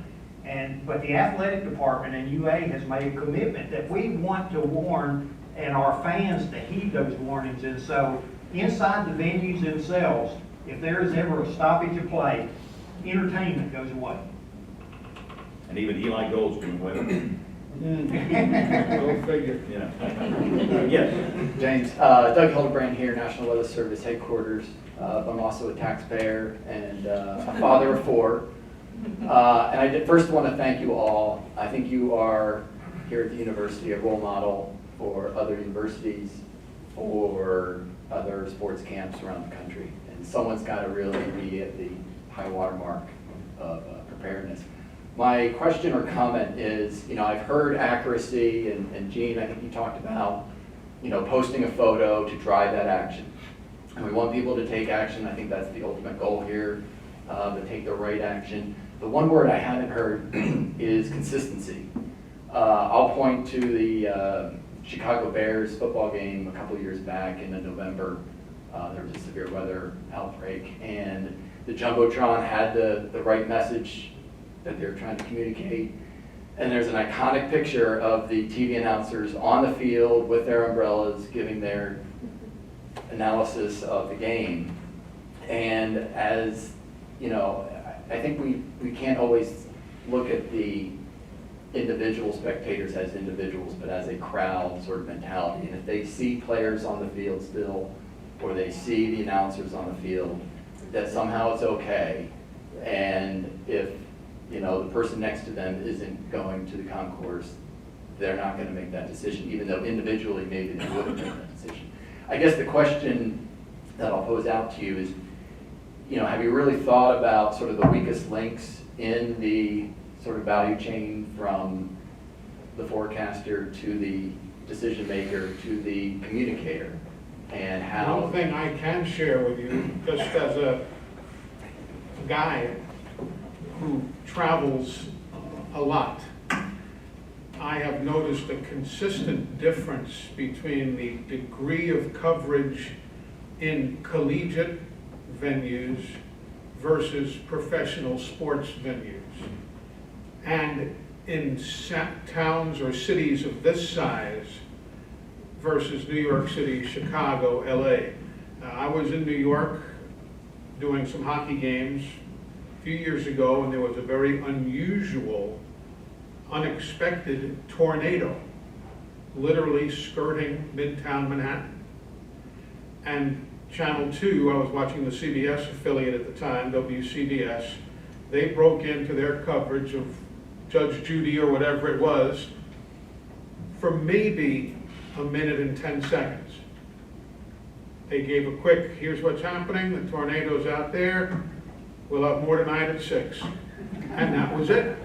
But the athletic department and UA has made a commitment that we want to warn and our fans to heed those warnings. And so inside the venues themselves, if there is ever a stoppage of play, entertainment goes away. And even Eli Gold's going to win. Go figure. Yes. James, Doug Hildebrand here, National Weather Service headquarters. I'm also a taxpayer and a father of four. And I first want to thank you all. I think you are here at the university a role model for other universities, for other sports camps around the country. And someone's got to really be at the high water mark of preparedness. My question or comment is, I've heard accuracy, and Gene, I think you talked about, posting a photo to drive that action. And we want people to take action. I think that's the ultimate goal here, to take the right action. The one word I haven't heard is consistency. I'll point to the Chicago Bears football game a couple years back in November. There was a severe weather outbreak, and the Jumbotron had the right message that they're trying to communicate. And there's an iconic picture of the TV announcers on the field with their umbrellas giving their analysis of the game. And as, I think we can't always look at the individual spectators as individuals, but as a crowd sort of mentality. And if they see players on the field still, or they see the announcers on the field, that somehow it's okay And if, you know, the person next to them isn't going to the concourse, they're not going to make that decision, even though individually maybe they would have made that decision. I guess the question that I'll pose out to you is, you know, have you really thought about sort of the weakest links in the sort of value chain from the forecaster to the decision maker to the communicator, and how? One thing I can share with you, just as a guy who travels a lot, I have noticed a consistent difference between the degree of coverage in collegiate venues versus professional sports venues. And in towns or cities of this size versus New York City, Chicago, LA. I was in New York doing some hockey games a few years ago, and there was a very unusual, unexpected tornado literally skirting Midtown Manhattan. And Channel 2, I was watching the CBS affiliate at the time, WCBS, they broke into their coverage of Judge Judy or whatever it was for maybe a minute and 10 seconds. They gave a quick, here's what's happening, the tornado's out there, we'll have more tonight at 6. And that was it.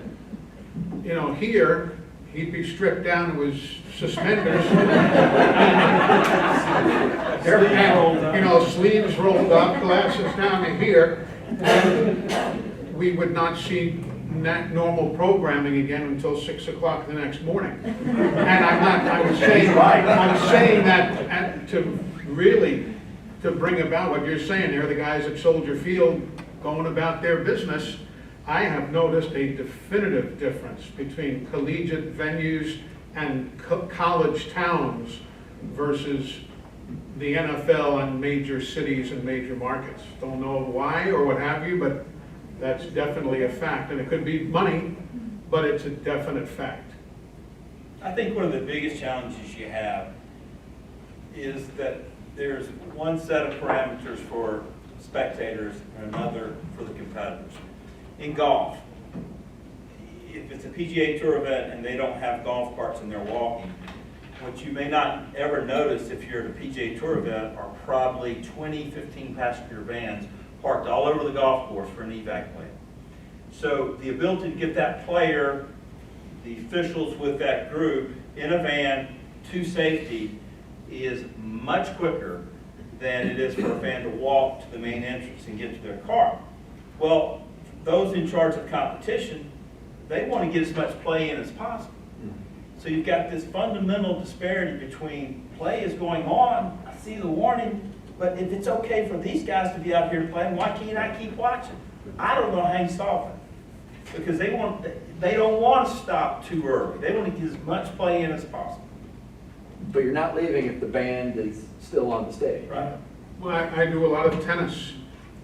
You know, here, he'd be stripped down to his suspenders. And, you know, sleeves rolled up, glasses down to here. And we would not see normal programming again until 6 o'clock the next morning. And I was saying that to bring about what you're saying there, the guys at Soldier Field going about their business. I have noticed a definitive difference between collegiate venues and college towns versus the NFL and major cities and major markets. Don't know why or what have you, but that's definitely a fact. And it could be money, but it's a definite fact. I think one of the biggest challenges you have is that there's one set of parameters for spectators and another for the competitors. In golf, if it's a PGA Tour event and they don't have golf carts and they're walking, what you may not ever notice if you're at a PGA Tour event are probably 20, 15 passenger vans parked all over the golf course for an evac play. So the ability to get that player, the officials with that group, in a van to safety is much quicker than it is for a fan to walk to the main entrance and get to their car. Well, those in charge of competition, they want to get as much play in as possible. So you've got this fundamental disparity between play is going on, I see the warning, but if it's okay for these guys to be out here playing, why can't I keep watching? I don't know how you solve it. Because they don't want to stop too early. They want to get as much play in as possible. But you're not leaving if the band is still on the stage. Right. Well, I do a lot of tennis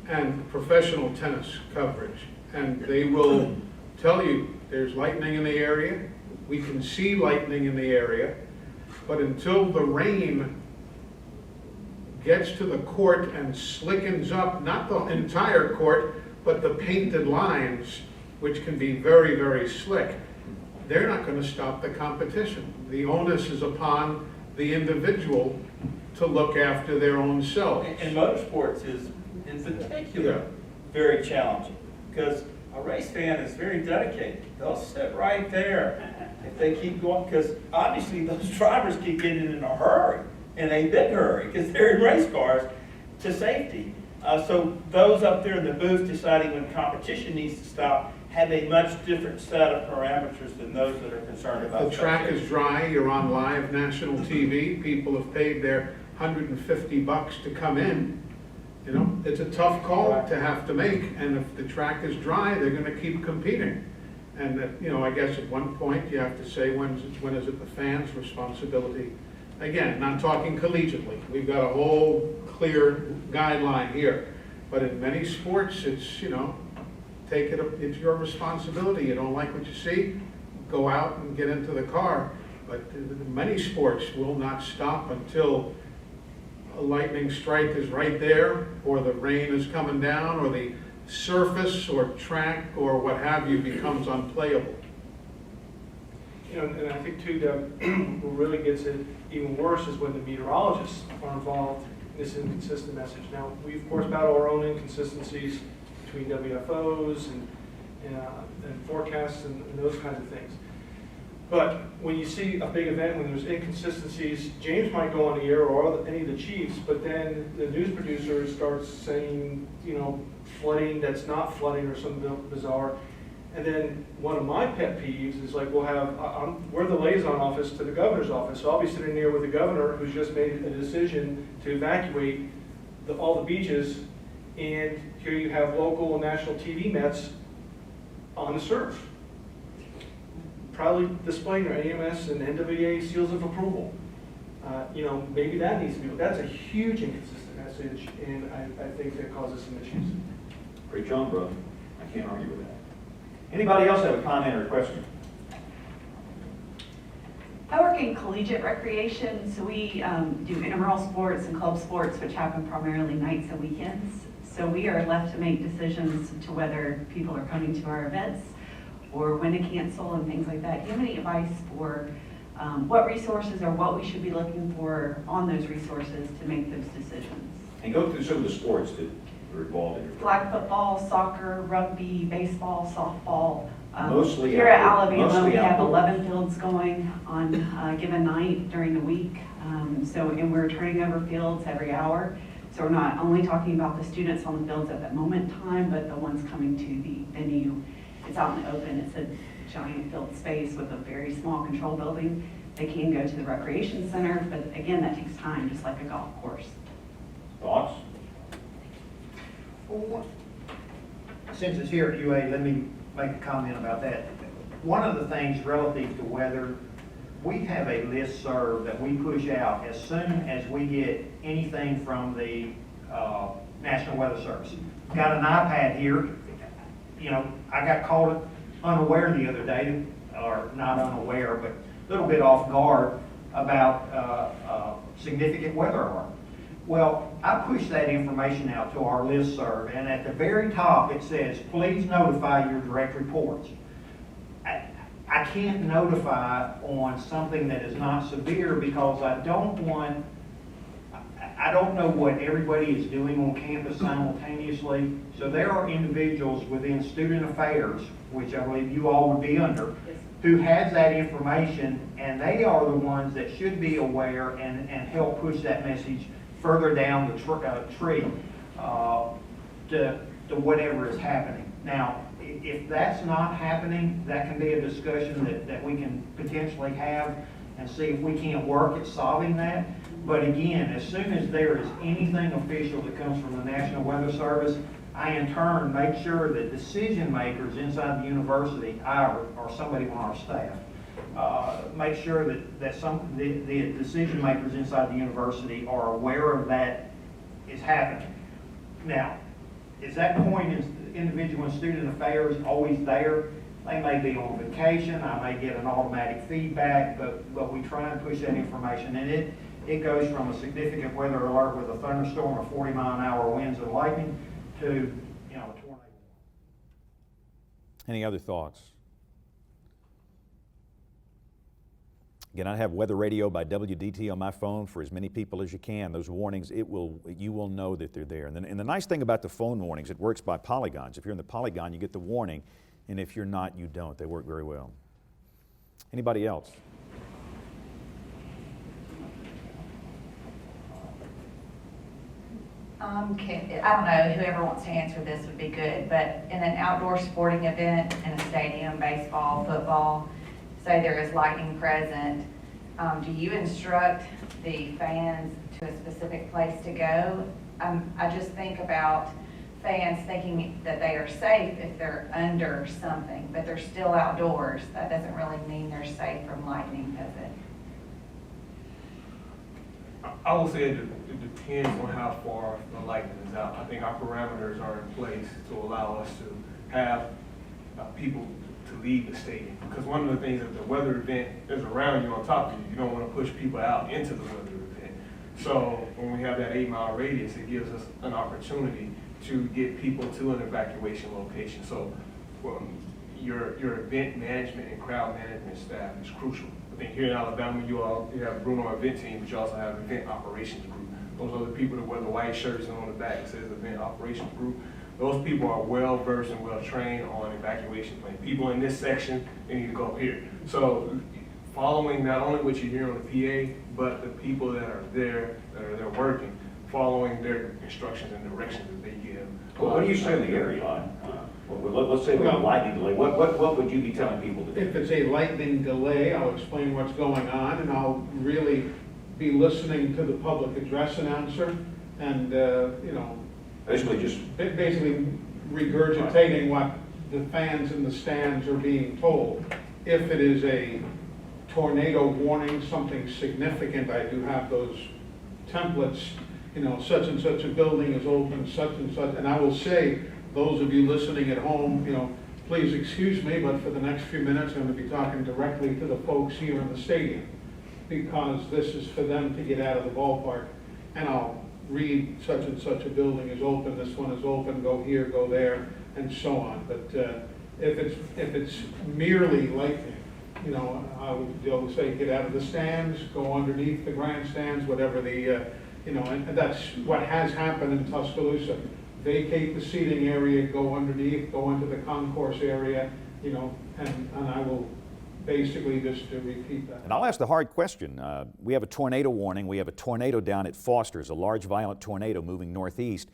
and professional tennis coverage, and they will tell you there's lightning in the area, we can see lightning in the area, but until the rain gets to the court and slickens up, not the entire court, but the painted lines, which can be very, very slick, they're not going to stop the competition. The onus is upon the individual to look after their own selves. And motorsports is, in particular, very challenging because a race fan is very dedicated. They'll sit right there if they keep going, because obviously those drivers keep getting in a hurry, in a big hurry, because they're in race cars to safety. So those up there in the booth deciding when competition needs to stop have a much different set of parameters than those that are concerned about. The track is dry, you're on live national TV, people have paid their $150 to come in. You know, it's a tough call to have to make, and if the track is dry, they're going to keep competing. And you know, I guess at one point you have to say when is it the fans' responsibility? Again, not talking collegiately. We've got a whole clear guideline here, but in many sports, it's, you know, it's your responsibility. You don't like what you see, go out and get into the car. But many sports will not stop until a lightning strike is right there, or the rain is coming down, or the surface or track or what have you becomes unplayable. You know, and I think too, Doug, what really gets it even worse is when the meteorologists are involved in this inconsistent message. Now, we of course battle our own inconsistencies between WFOs and forecasts and those kinds of things. But when you see a big event, when there's inconsistencies, James might go on the air or any of the chiefs, but then the news producer starts saying, you know, flooding that's not flooding or something bizarre. And then one of my pet peeves is like, we're the liaison office to the governor's office, so I'll be sitting there with the governor who's just made a decision to evacuate all the beaches, and here you have local and national TV Mets on the surf, proudly displaying their AMS and NWA seals of approval. You know, maybe that needs to be, that's a huge inconsistent message, and I think that causes some issues. Preach on, brother. I can't argue with that. Anybody else have a comment or a question? I work in collegiate recreation, so we do intramural sports and club sports, which happen primarily nights and weekends. So we are left to make decisions to whether people are coming to our events or when to cancel and things like that. Do you have any advice for what resources or what we should be looking for on those resources to make those decisions? And go through some of the sports that are involved in your Flag football, soccer, rugby, baseball, softball. Mostly here at outdoor- Alabama, we mostly have outdoor. 11 fields going on a given night during the week. And we're turning over fields every hour. So we're not only talking about the students on the fields at that moment in time, but the ones coming to the venue. It's out in the open. It's a giant field space with a very small control building. They can go to the recreation center, but again, that takes time, just like a golf course. Thoughts? Since it's here at UA, let me make a comment about that. One of the things relative to weather, we have a listserv that we push out as soon as we get anything from the National Weather Service. Got an iPad here. You know, I got caught unaware the other day, or not unaware, but a little bit off guard about significant weather alert. Well, I push that information out to our listserv, and at the very top it says, please notify your direct reports. I can't notify on something that is not severe because I don't know what everybody is doing on campus simultaneously. So there are individuals within student affairs, which I believe you all would be under, who has that information, and they are the ones that should be aware and help push that message further down the tree to whatever is happening. Now, if that's not happening, that can be a discussion that we can potentially have and see if we can't work at solving that. But again, as soon as there is anything official that comes from the National Weather Service, I in turn make sure that decision makers inside the university, I or somebody on our staff, make sure that the decision makers inside the university are aware of that is happening. Now, is that point in individual and student affairs always there? They may be on vacation, I may get an automatic feedback, but we try and push that information. And it goes from a significant weather alert with a thunderstorm of 40-mile-an-hour winds and lightning to, you know, a tornado. Any other thoughts? Again, I have weather radio by WDT on my phone for as many people as you can. Those warnings, you will know that they're there. And the nice thing about the phone warnings, it works by polygons. If you're in the polygon, you get the warning, and if you're not, you don't. They work very well. Anybody else? I don't know, whoever wants to answer this would be good, but in an outdoor sporting event, in a stadium, baseball, football, say there is lightning present, do you instruct the fans to a specific place to go? I just think about fans thinking that they are safe if they're under something, but they're still outdoors. That doesn't really mean they're safe from lightning, does it? I will say it depends on how far the lightning is out. I think our parameters are in place to allow us to have people to leave the stadium. Because one of the things that the weather event is around you, on top of you, you don't want to push people out into the weather event. So when we have that 8-mile radius, it gives us an opportunity to get people to an evacuation location. So your event management and crowd management staff is crucial. I think here in Alabama, you have Bruno event team, but you also have event operations group. Those are the people that wear the white shirts and on the back it says event operations group. Those people are well versed and well trained on evacuation plan. People in this section, they need to go here. So following not only what you hear on the PA, but the people that are there working, following their instructions and directions that they give. Well, what do you say in the area line? Let's say we have a lightning delay. What would you be telling people to do? If it's a lightning delay, I'll explain what's going on, and I'll really be listening to the public address announcer, and, basically regurgitating what the fans in the stands are being told. If it is a tornado warning, something significant, I do have those templates, such and such a building is open, such and such, and I will say, those of you listening at home, please excuse me, but for the next few minutes, I'm going to be talking directly to the folks here in the stadium, because this is for them to get out of the ballpark, and I'll read such and such a building is open, this one is open, go here, go there, and so on. But if it's merely lightning, they'll say get out of the stands, go underneath the grandstands, whatever and that's what has happened in Tuscaloosa. Vacate the seating area, go underneath, go into the concourse area, and I will basically just to repeat that. And I'll ask the hard question. We have a tornado warning. We have a tornado down at Foster's, a large violent tornado moving northeast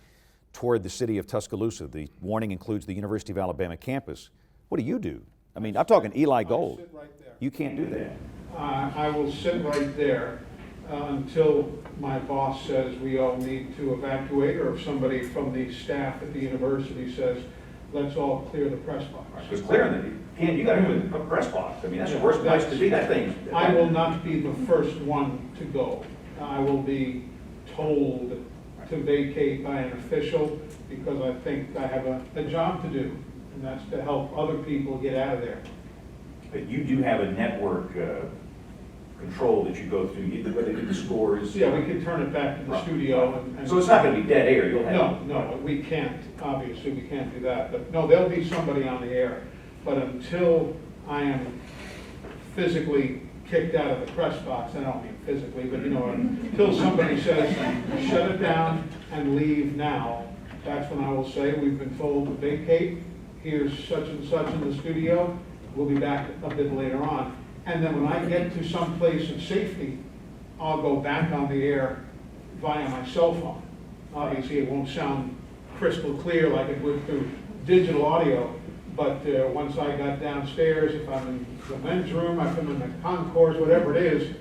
toward the city of Tuscaloosa. The warning includes the University of Alabama campus. What do you do? I mean, I'm talking Eli Gold. Sit right there. You can't do that. I will sit right there until my boss says we all need to evacuate, or if somebody from the staff at the university says, let's all clear the press box. Because clearing you got to do a press box. I mean, that's the worst place to be. That thing. I will not be the first one to go. I will be told to vacate by an official, because I think I have a job to do, and that's to help other people get out of there. But you do have a network control that you go through. You look at the scores. Yeah, we can turn it back to the studio. And so it's not going to be dead air. You'll have no, we can't. Obviously, we can't do that. But no, there'll be somebody on the air. But until I am physically kicked out of the press box, I don't mean physically, but until somebody says, shut it down and leave now, that's when I will say, we've been told to vacate. Here's such and such in the studio. We'll be back a bit later on. And then when I get to some place of safety, I'll go back on the air via my cell phone. Obviously, it won't sound crystal clear like it would through digital audio, but once I got downstairs, if I'm in the men's room, if I'm in the concourse, whatever it is,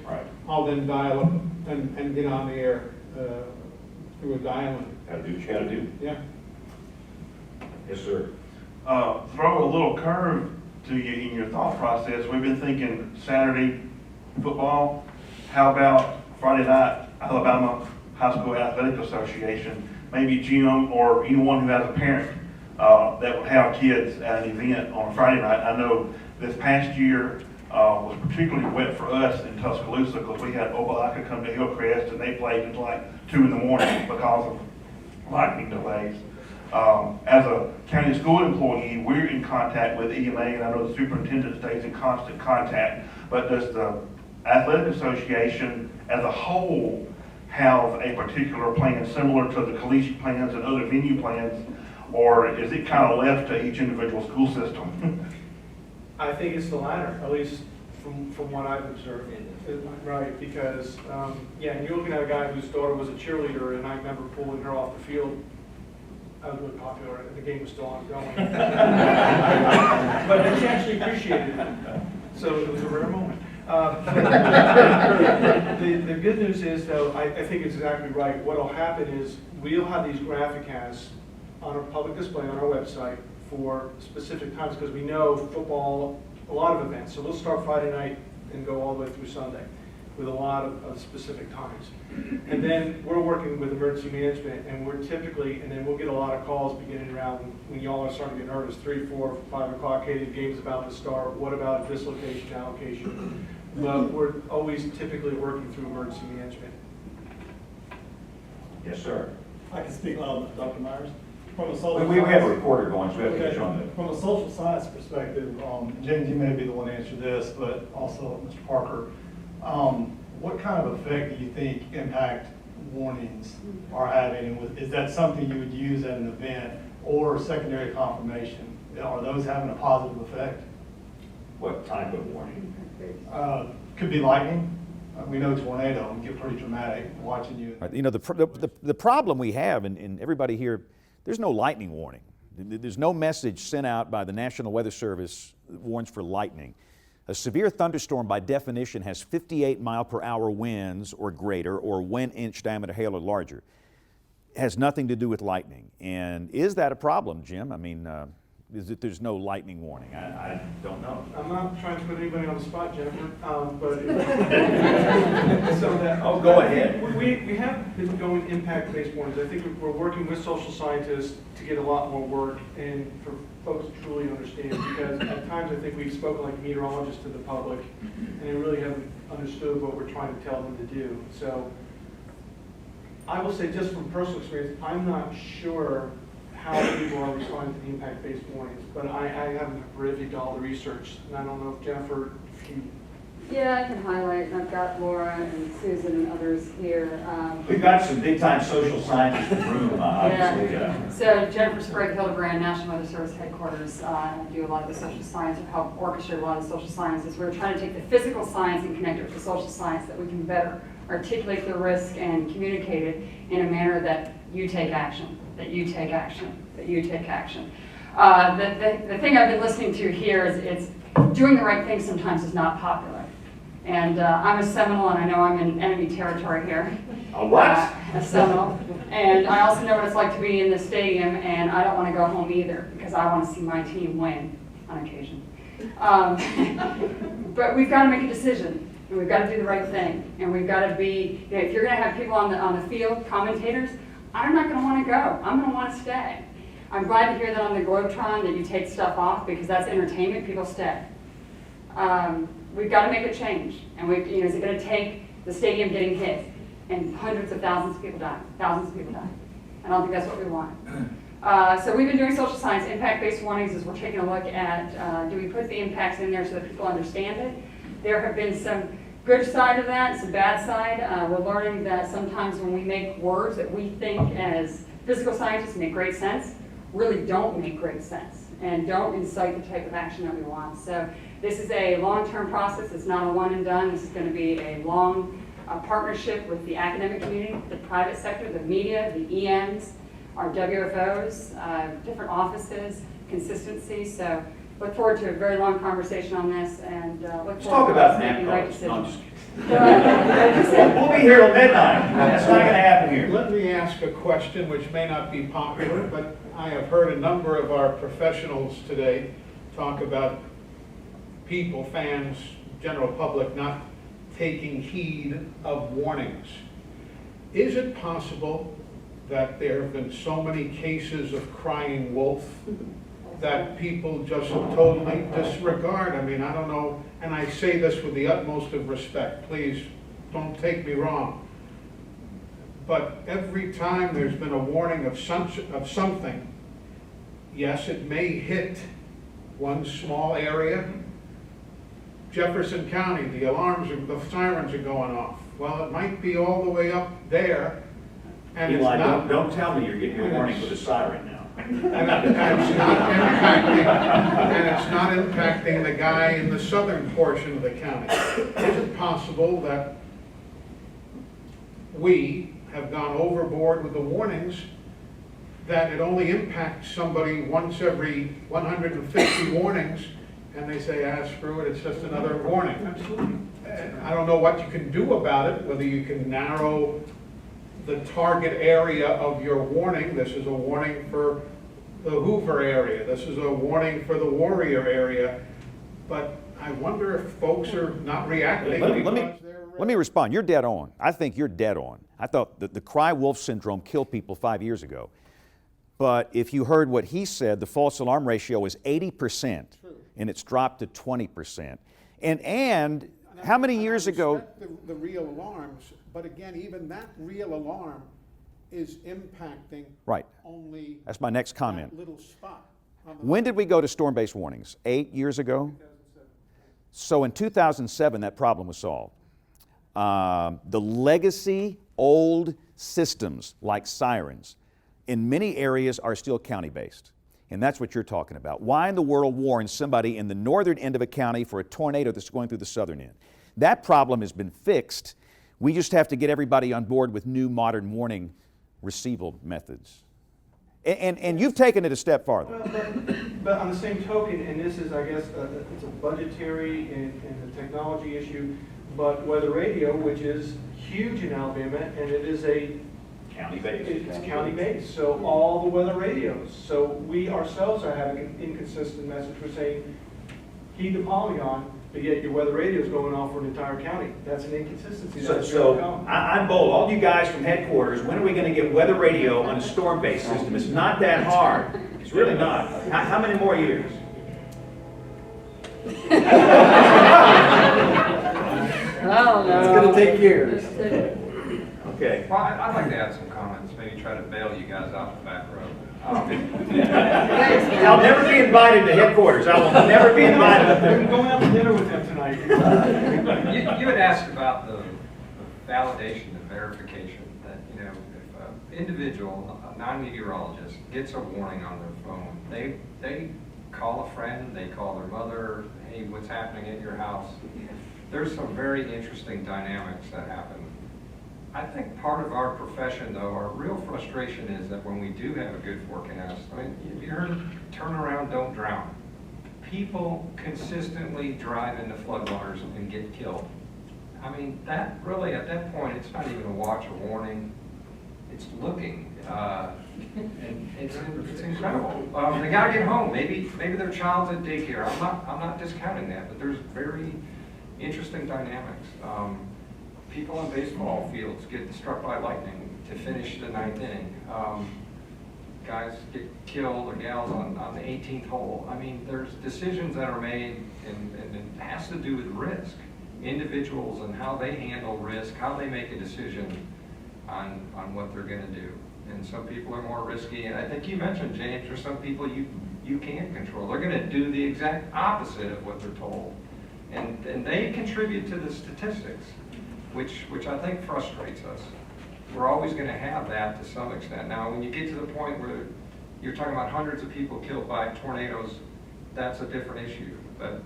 I'll then dial up and get on the air through a dial-in. Gotta do what you gotta do. Yeah. Yes, sir. Throw a little curve to you in your thought process. We've been thinking Saturday football. How about Friday night, Alabama High School Athletic Association? Maybe Jim or anyone who has a parent that would have kids at an event on a Friday night. I know this past year was particularly wet for us in Tuscaloosa because we had Opelika come to Hillcrest and they played until like 2 in the morning because of lightning delays. As a county school employee, we're in contact with EMA, and I know the superintendent stays in constant contact, but does the athletic association as a whole have a particular plan similar to the collegiate plans and other venue plans, or is it kind of left to each individual school system? I think it's the latter, at least from what I've observed. Right, because, and you're looking at a guy whose daughter was a cheerleader, and I remember pulling her off the field. I was really popular, and the game was still ongoing. But she actually appreciated it, so it was a rare moment. The good news is, though, I think it's exactly right. What will happen is we'll have these graphic casts on a public display on our website for specific times, because we know football, a lot of events. So we'll start Friday night and go all the way through Sunday with a lot of specific times. And then we're working with emergency management, and we're typically, and then we'll get a lot of calls beginning around when y'all are starting to get nervous, 3, 4, 5 o'clock, hey, the game's about to start, what about this location allocation? But we're always typically working through emergency management. Yes, sir. I can speak loud, Dr. Myers. From a social We have a science- recorder going, so we have to get Okay. you on the. From a social science perspective, James, you may be the one to answer this, but also Mr. Parker. What kind of effect do you think impact warnings are having? And is that something you would use at an event or secondary confirmation? Are those having a positive effect? What type of warning? Could be lightning. We know tornado can get pretty dramatic watching you. Right, you know, the problem we have, and everybody here, there's no lightning warning. There's no message sent out by the National Weather Service that warns for lightning. A severe thunderstorm, by definition, has 58-mile-per-hour winds or greater, or 1-inch diameter hail or larger. It has nothing to do with lightning. And is that a problem, Jim? I mean, is it there's no lightning warning? I don't know. I'm not trying to put anybody on the spot, Jennifer, but So that, oh, go ahead. we have been going impact-based warnings. I think we're working with social scientists to get a lot more work and for folks to truly understand, because at times I think we've spoken like meteorologists to the public and they really haven't understood what we're trying to tell them to do. So I will say, just from personal experience, I'm not sure how people are responding to the impact-based warnings, but I haven't reviewed all the research, and I don't know if Jennifer, if you... Yeah, I can highlight, and I've got Laura and Susan and others here. We've got some big-time social scientists in the room, obviously. So Jennifer Sprague Hildebrand, National Weather Service Headquarters, do a lot of the social science, or help orchestrate a lot of the social sciences. We're trying to take the physical science and connect it with the social science, that we can better articulate the risk and communicate it in a manner that you take action, that you take action, that you take action. The thing I've been listening to here is it's doing the right thing sometimes is not popular. And I'm a Seminole, and I know I'm in enemy territory here. A what? A Seminole. And I also know what it's like to be in the stadium, and I don't want to go home either, because I want to see my team win on occasion. But we've got to make a decision. And we've got to do the right thing, and we've got to be, you know, if you're going to have people on the field, commentators, I'm not going to want to go. I'm going to want to stay. I'm glad to hear that on the Globetrotting that you take stuff off, because that's entertainment. People stay. We've got to make a change, and is it going to take the stadium getting hit and hundreds of thousands of people die? Thousands of people die. I don't think that's what we want. So we've been doing social science impact-based warnings as we're taking a look at do we put the impacts in there so that people understand it. There have been some good side of that, some bad side. We're learning that sometimes when we make words that we think as physical scientists make great sense, really don't make great sense and don't incite the type of action that we want. So this is a long-term process. It's not a one and done. This is going to be a long partnership with the academic community, the private sector, the media, the EMs, our WFOs, different offices, consistency. So look forward to a very long conversation on this, and look Let's forward talk to about us making the right NAPCOs. No, I'm decisions. just kidding. We'll be here till midnight. That's not going to happen here. Let me ask a question which may not be popular, but I have heard a number of our professionals today talk about people, fans, general public, not taking heed of warnings. Is it possible that there have been so many cases of crying wolf that people just totally disregard? I mean, I don't know, and I say this with the utmost of respect. Please don't take me wrong. But every time there's been a warning of something, yes, it may hit one small area. Jefferson County, the sirens are going off. Well, it might be all the way up there, and Eli, it's not. don't tell me you're getting your warning with a siren now. And it's not impacting the guy in the southern portion of the county. Is it possible that we have gone overboard with the warnings, that it only impacts somebody once every 150 warnings, and they say, screw it, it's just another warning? Absolutely. I don't know what you can do about it, whether you can narrow the target area of your warning. This is a warning for the Hoover area. This is a warning for the Warrior area. But I wonder if folks are not reacting. Let me respond. You're dead on. I think you're dead on. I thought that the cry wolf syndrome killed people 5 years ago. But if you heard what he said, the false alarm ratio is 80%, and it's dropped to 20%. And how many years ago? The real alarms, but again, even that real alarm is impacting Right. only That's my next comment. that little spot. on the When did we go to storm-based warnings? 8 years ago? So in 2007, that problem was solved. The legacy old systems like sirens in many areas are still county-based. And that's what you're talking about. Why in the world warn somebody in the northern end of a county for a tornado that's going through the southern end? That problem has been fixed. We just have to get everybody on board with new modern warning receival methods. And you've taken it a step farther. But on the same token, and this is, I guess, it's a budgetary and a technology issue, but weather radio, which is huge in Alabama, and it is a County-based. It's county-based, so all the weather radios. So we ourselves are having an inconsistent message. We're saying, heed the polygon, but yet your weather radio is going off for an entire county. That's an inconsistency. I'm bold. All you guys from headquarters, when are we going to get weather radio on a storm-based system? It's not that hard. It's really not. How many more years? I don't know. It's going to take years. Okay. Well, I'd like to add some comments, maybe try to bail you guys out the back row. I'll never be invited to headquarters. I will never be invited up I'm there. going out to dinner with them tonight. You had asked about the validation, the verification, that, you know, if an individual, a non-meteorologist, gets a warning on their phone, they call a friend, they call their mother, hey, what's happening at your house? There's some very interesting dynamics that happen. I think part of our profession, though, our real frustration is that when we do have a good forecast, I mean, you heard turn around, don't drown. People consistently drive into floodwaters and get killed. I mean, that really, at that point, it's not even a watch or warning. It's looking. And it's incredible. They gotta get home. Maybe their child's at daycare. I'm not discounting that, but there's very interesting dynamics. People on baseball fields get struck by lightning to finish the 9th inning. Guys get killed, or gals on the 18th hole. I mean, there's decisions that are made, and it has to do with risk. Individuals and how they handle risk, how they make a decision on what they're going to do. And some people are more risky. And I think you mentioned, James, there's some people you can't control. They're going to do the exact opposite of what they're told. And they contribute to the statistics, which I think frustrates us. We're always going to have that to some extent. Now, when you get to the point where you're talking about hundreds of people killed by tornadoes, that's a different issue. But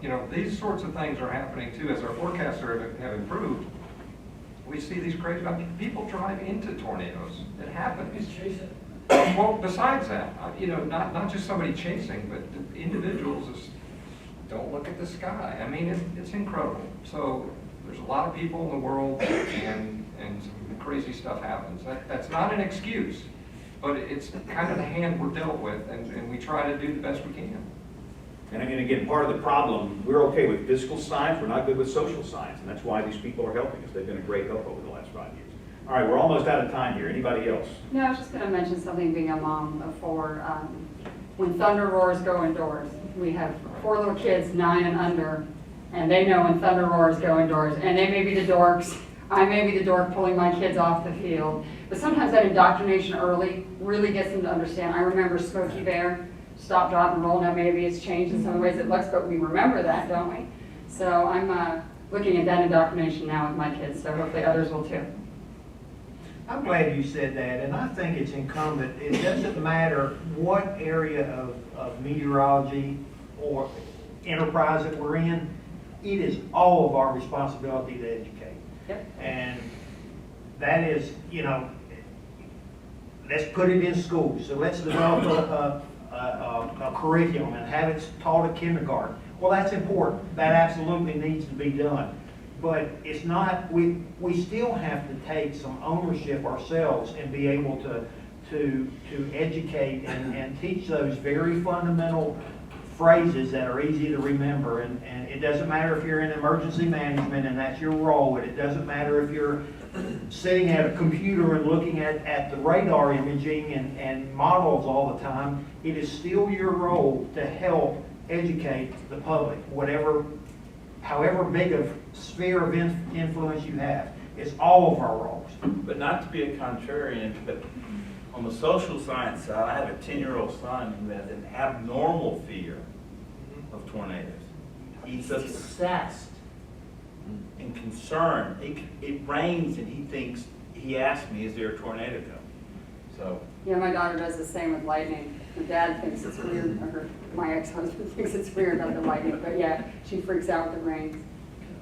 you know, these sorts of things are happening too. As our forecasts have improved, we see these crazy, I mean, people drive into tornadoes. It happens. Well, besides that, you know, not just somebody chasing, but the individuals just don't look at the sky. I mean, it's incredible. So there's a lot of people in the world, and some crazy stuff happens. That's not an excuse, but it's kind of the hand we're dealt with, and we try to do the best we can. And again, part of the problem, we're okay with physical science, we're not good with social science, and that's why these people are helping us. They've been a great help over the last 5 years. All right, we're almost out of time here. Anybody else? No, I was just going to mention something, being a mom of 4. When thunder roars, go indoors. We have 4 little kids, 9 and under, and they know when thunder roars, go indoors. And they may be the dorks. I may be the dork pulling my kids off the field. But sometimes that indoctrination early really gets them to understand. I remember Smokey Bear, stop, drop, and roll. Now maybe it's changed in some of the ways it looks, but we remember that, don't we? So I'm looking at that indoctrination now with my kids, so hopefully others will too. I'm glad you said that, and I think it's incumbent. It doesn't matter what area of meteorology or enterprise that we're in, it is all of our responsibility to educate. Yep. And that is, you know, let's put it in schools. So let's develop a curriculum and have it taught at kindergarten. Well, that's important. That absolutely needs to be done. But it's not, we still have to take some ownership ourselves and be able to educate and teach those very fundamental phrases that are easy to remember. And it doesn't matter if you're in emergency management and that's your role, and it doesn't matter if you're sitting at a computer and looking at the radar imaging and models all the time. It is still your role to help educate the public, however big a sphere of influence you have. It's all of our roles. But not to be a contrarian, but on the social science side, I have a 10-year-old son who has an abnormal fear of tornadoes. He's obsessed and concerned. It rains and he asks me, is there a tornado coming? So. Yeah, my daughter does the same with lightning. Her dad thinks it's weird, or my ex-husband thinks it's weird about the lightning, but yeah, she freaks out with the rain.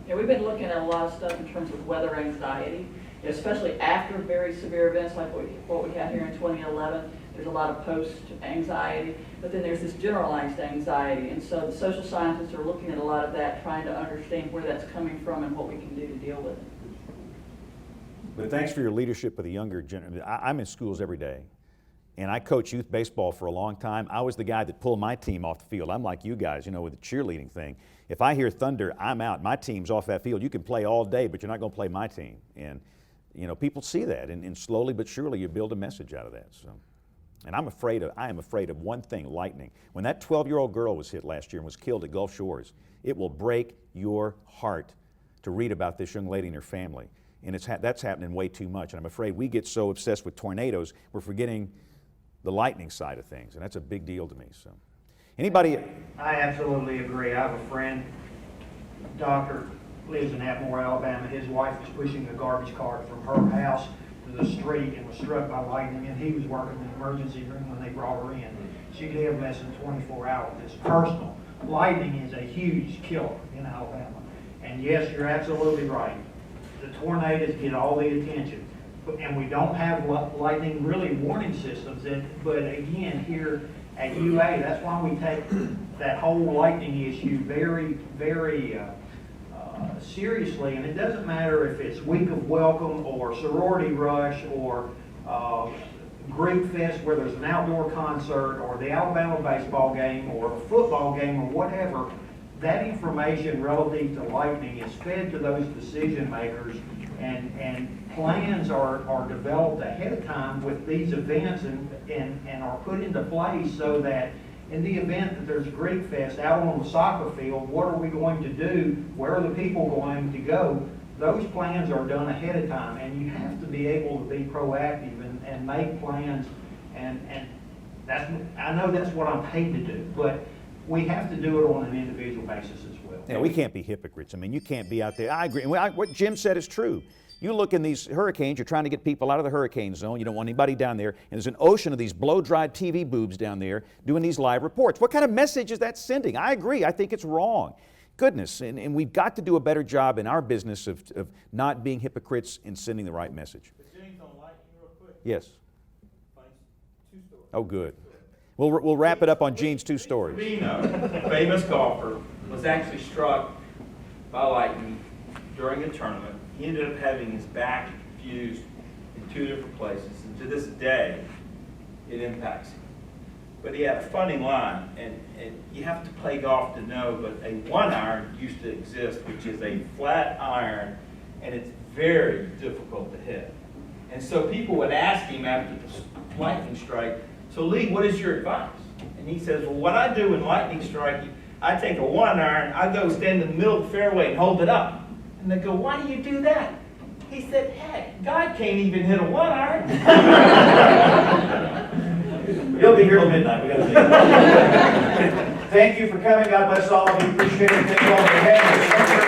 Yeah, we've been looking at a lot of stuff in terms of weather anxiety, especially after very severe events like what we had here in 2011. There's a lot of post-anxiety, but then there's this generalized anxiety, and so the social scientists are looking at a lot of that, trying to understand where that's coming from and what we can do to deal with it. But thanks for your leadership of the younger generation. I'm in schools every day, and I coach youth baseball for a long time. I was the guy that pulled my team off the field. I'm like you guys, you know, with the cheerleading thing. If I hear thunder, I'm out. My team's off that field. You can play all day, but you're not going to play my team. And, you know, people see that, and slowly but surely you build a message out of that. So, and I am afraid of one thing, lightning. When that 12-year-old girl was hit last year and was killed at Gulf Shores, it will break your heart to read about this young lady and her family. And that's happening way too much. And I'm afraid we get so obsessed with tornadoes, we're forgetting the lightning side of things. And that's a big deal to me. So, anybody? I absolutely agree. I have a friend, doctor, lives in Atmore, Alabama. His wife was pushing a garbage cart from her house to the street and was struck by lightning. And he was working in the emergency room when they brought her in. She lived less than 24 hours. It's personal. Lightning is a huge killer in Alabama. And yes, you're absolutely right. The tornadoes get all the attention, and we don't have lightning really warning systems. But again, here at UA, that's why we take that whole lightning issue very, very seriously. And it doesn't matter if it's Week of Welcome or Sorority Rush or Greek Fest where there's an outdoor concert or the Alabama baseball game or a football game or whatever. That information relative to lightning is fed to those decision makers, and plans are developed ahead of time with these events and are put into place so that in the event that there's a Greek Fest out on the soccer field, what are we going to do? Where are the people going to go? Those plans are done ahead of time, and you have to be able to be proactive and make plans, and I know that's what I'm paid to do, but we have to do it on an individual basis as well. Yeah, we can't be hypocrites. I mean, you can't be out there. I agree. What Jim said is true. You look in these hurricanes, you're trying to get people out of the hurricane zone. You don't want anybody down there. And there's an ocean of these blow-dried TV boobs down there doing these live reports. What kind of message is that sending? I agree. I think it's wrong. Goodness, and we've got to do a better job in our business of not being hypocrites and sending the right message. James, on lightning real quick. Yes. Two stories. Oh, good. We'll wrap it up on Gene's two stories. Bruno, famous golfer, was actually struck by lightning during a tournament. He ended up having his back fused in 2 different places, and to this day, it impacts him. But he had a funny line, and you have to play golf to know, but a 1-iron used to exist, which is a flat iron, and it's very difficult to hit. And so people would ask him after the lightning strike, so Lee, what is your advice? And he says, well, what I do in lightning strike, I take a 1-iron, I go stand in the middle of the fairway and hold it up. And they go, why do you do that? He said, heck, God can't even hit a 1-iron. He'll be here till midnight. We got to see. Thank you for coming. God bless all of you. Appreciate it. Thank you all for having us.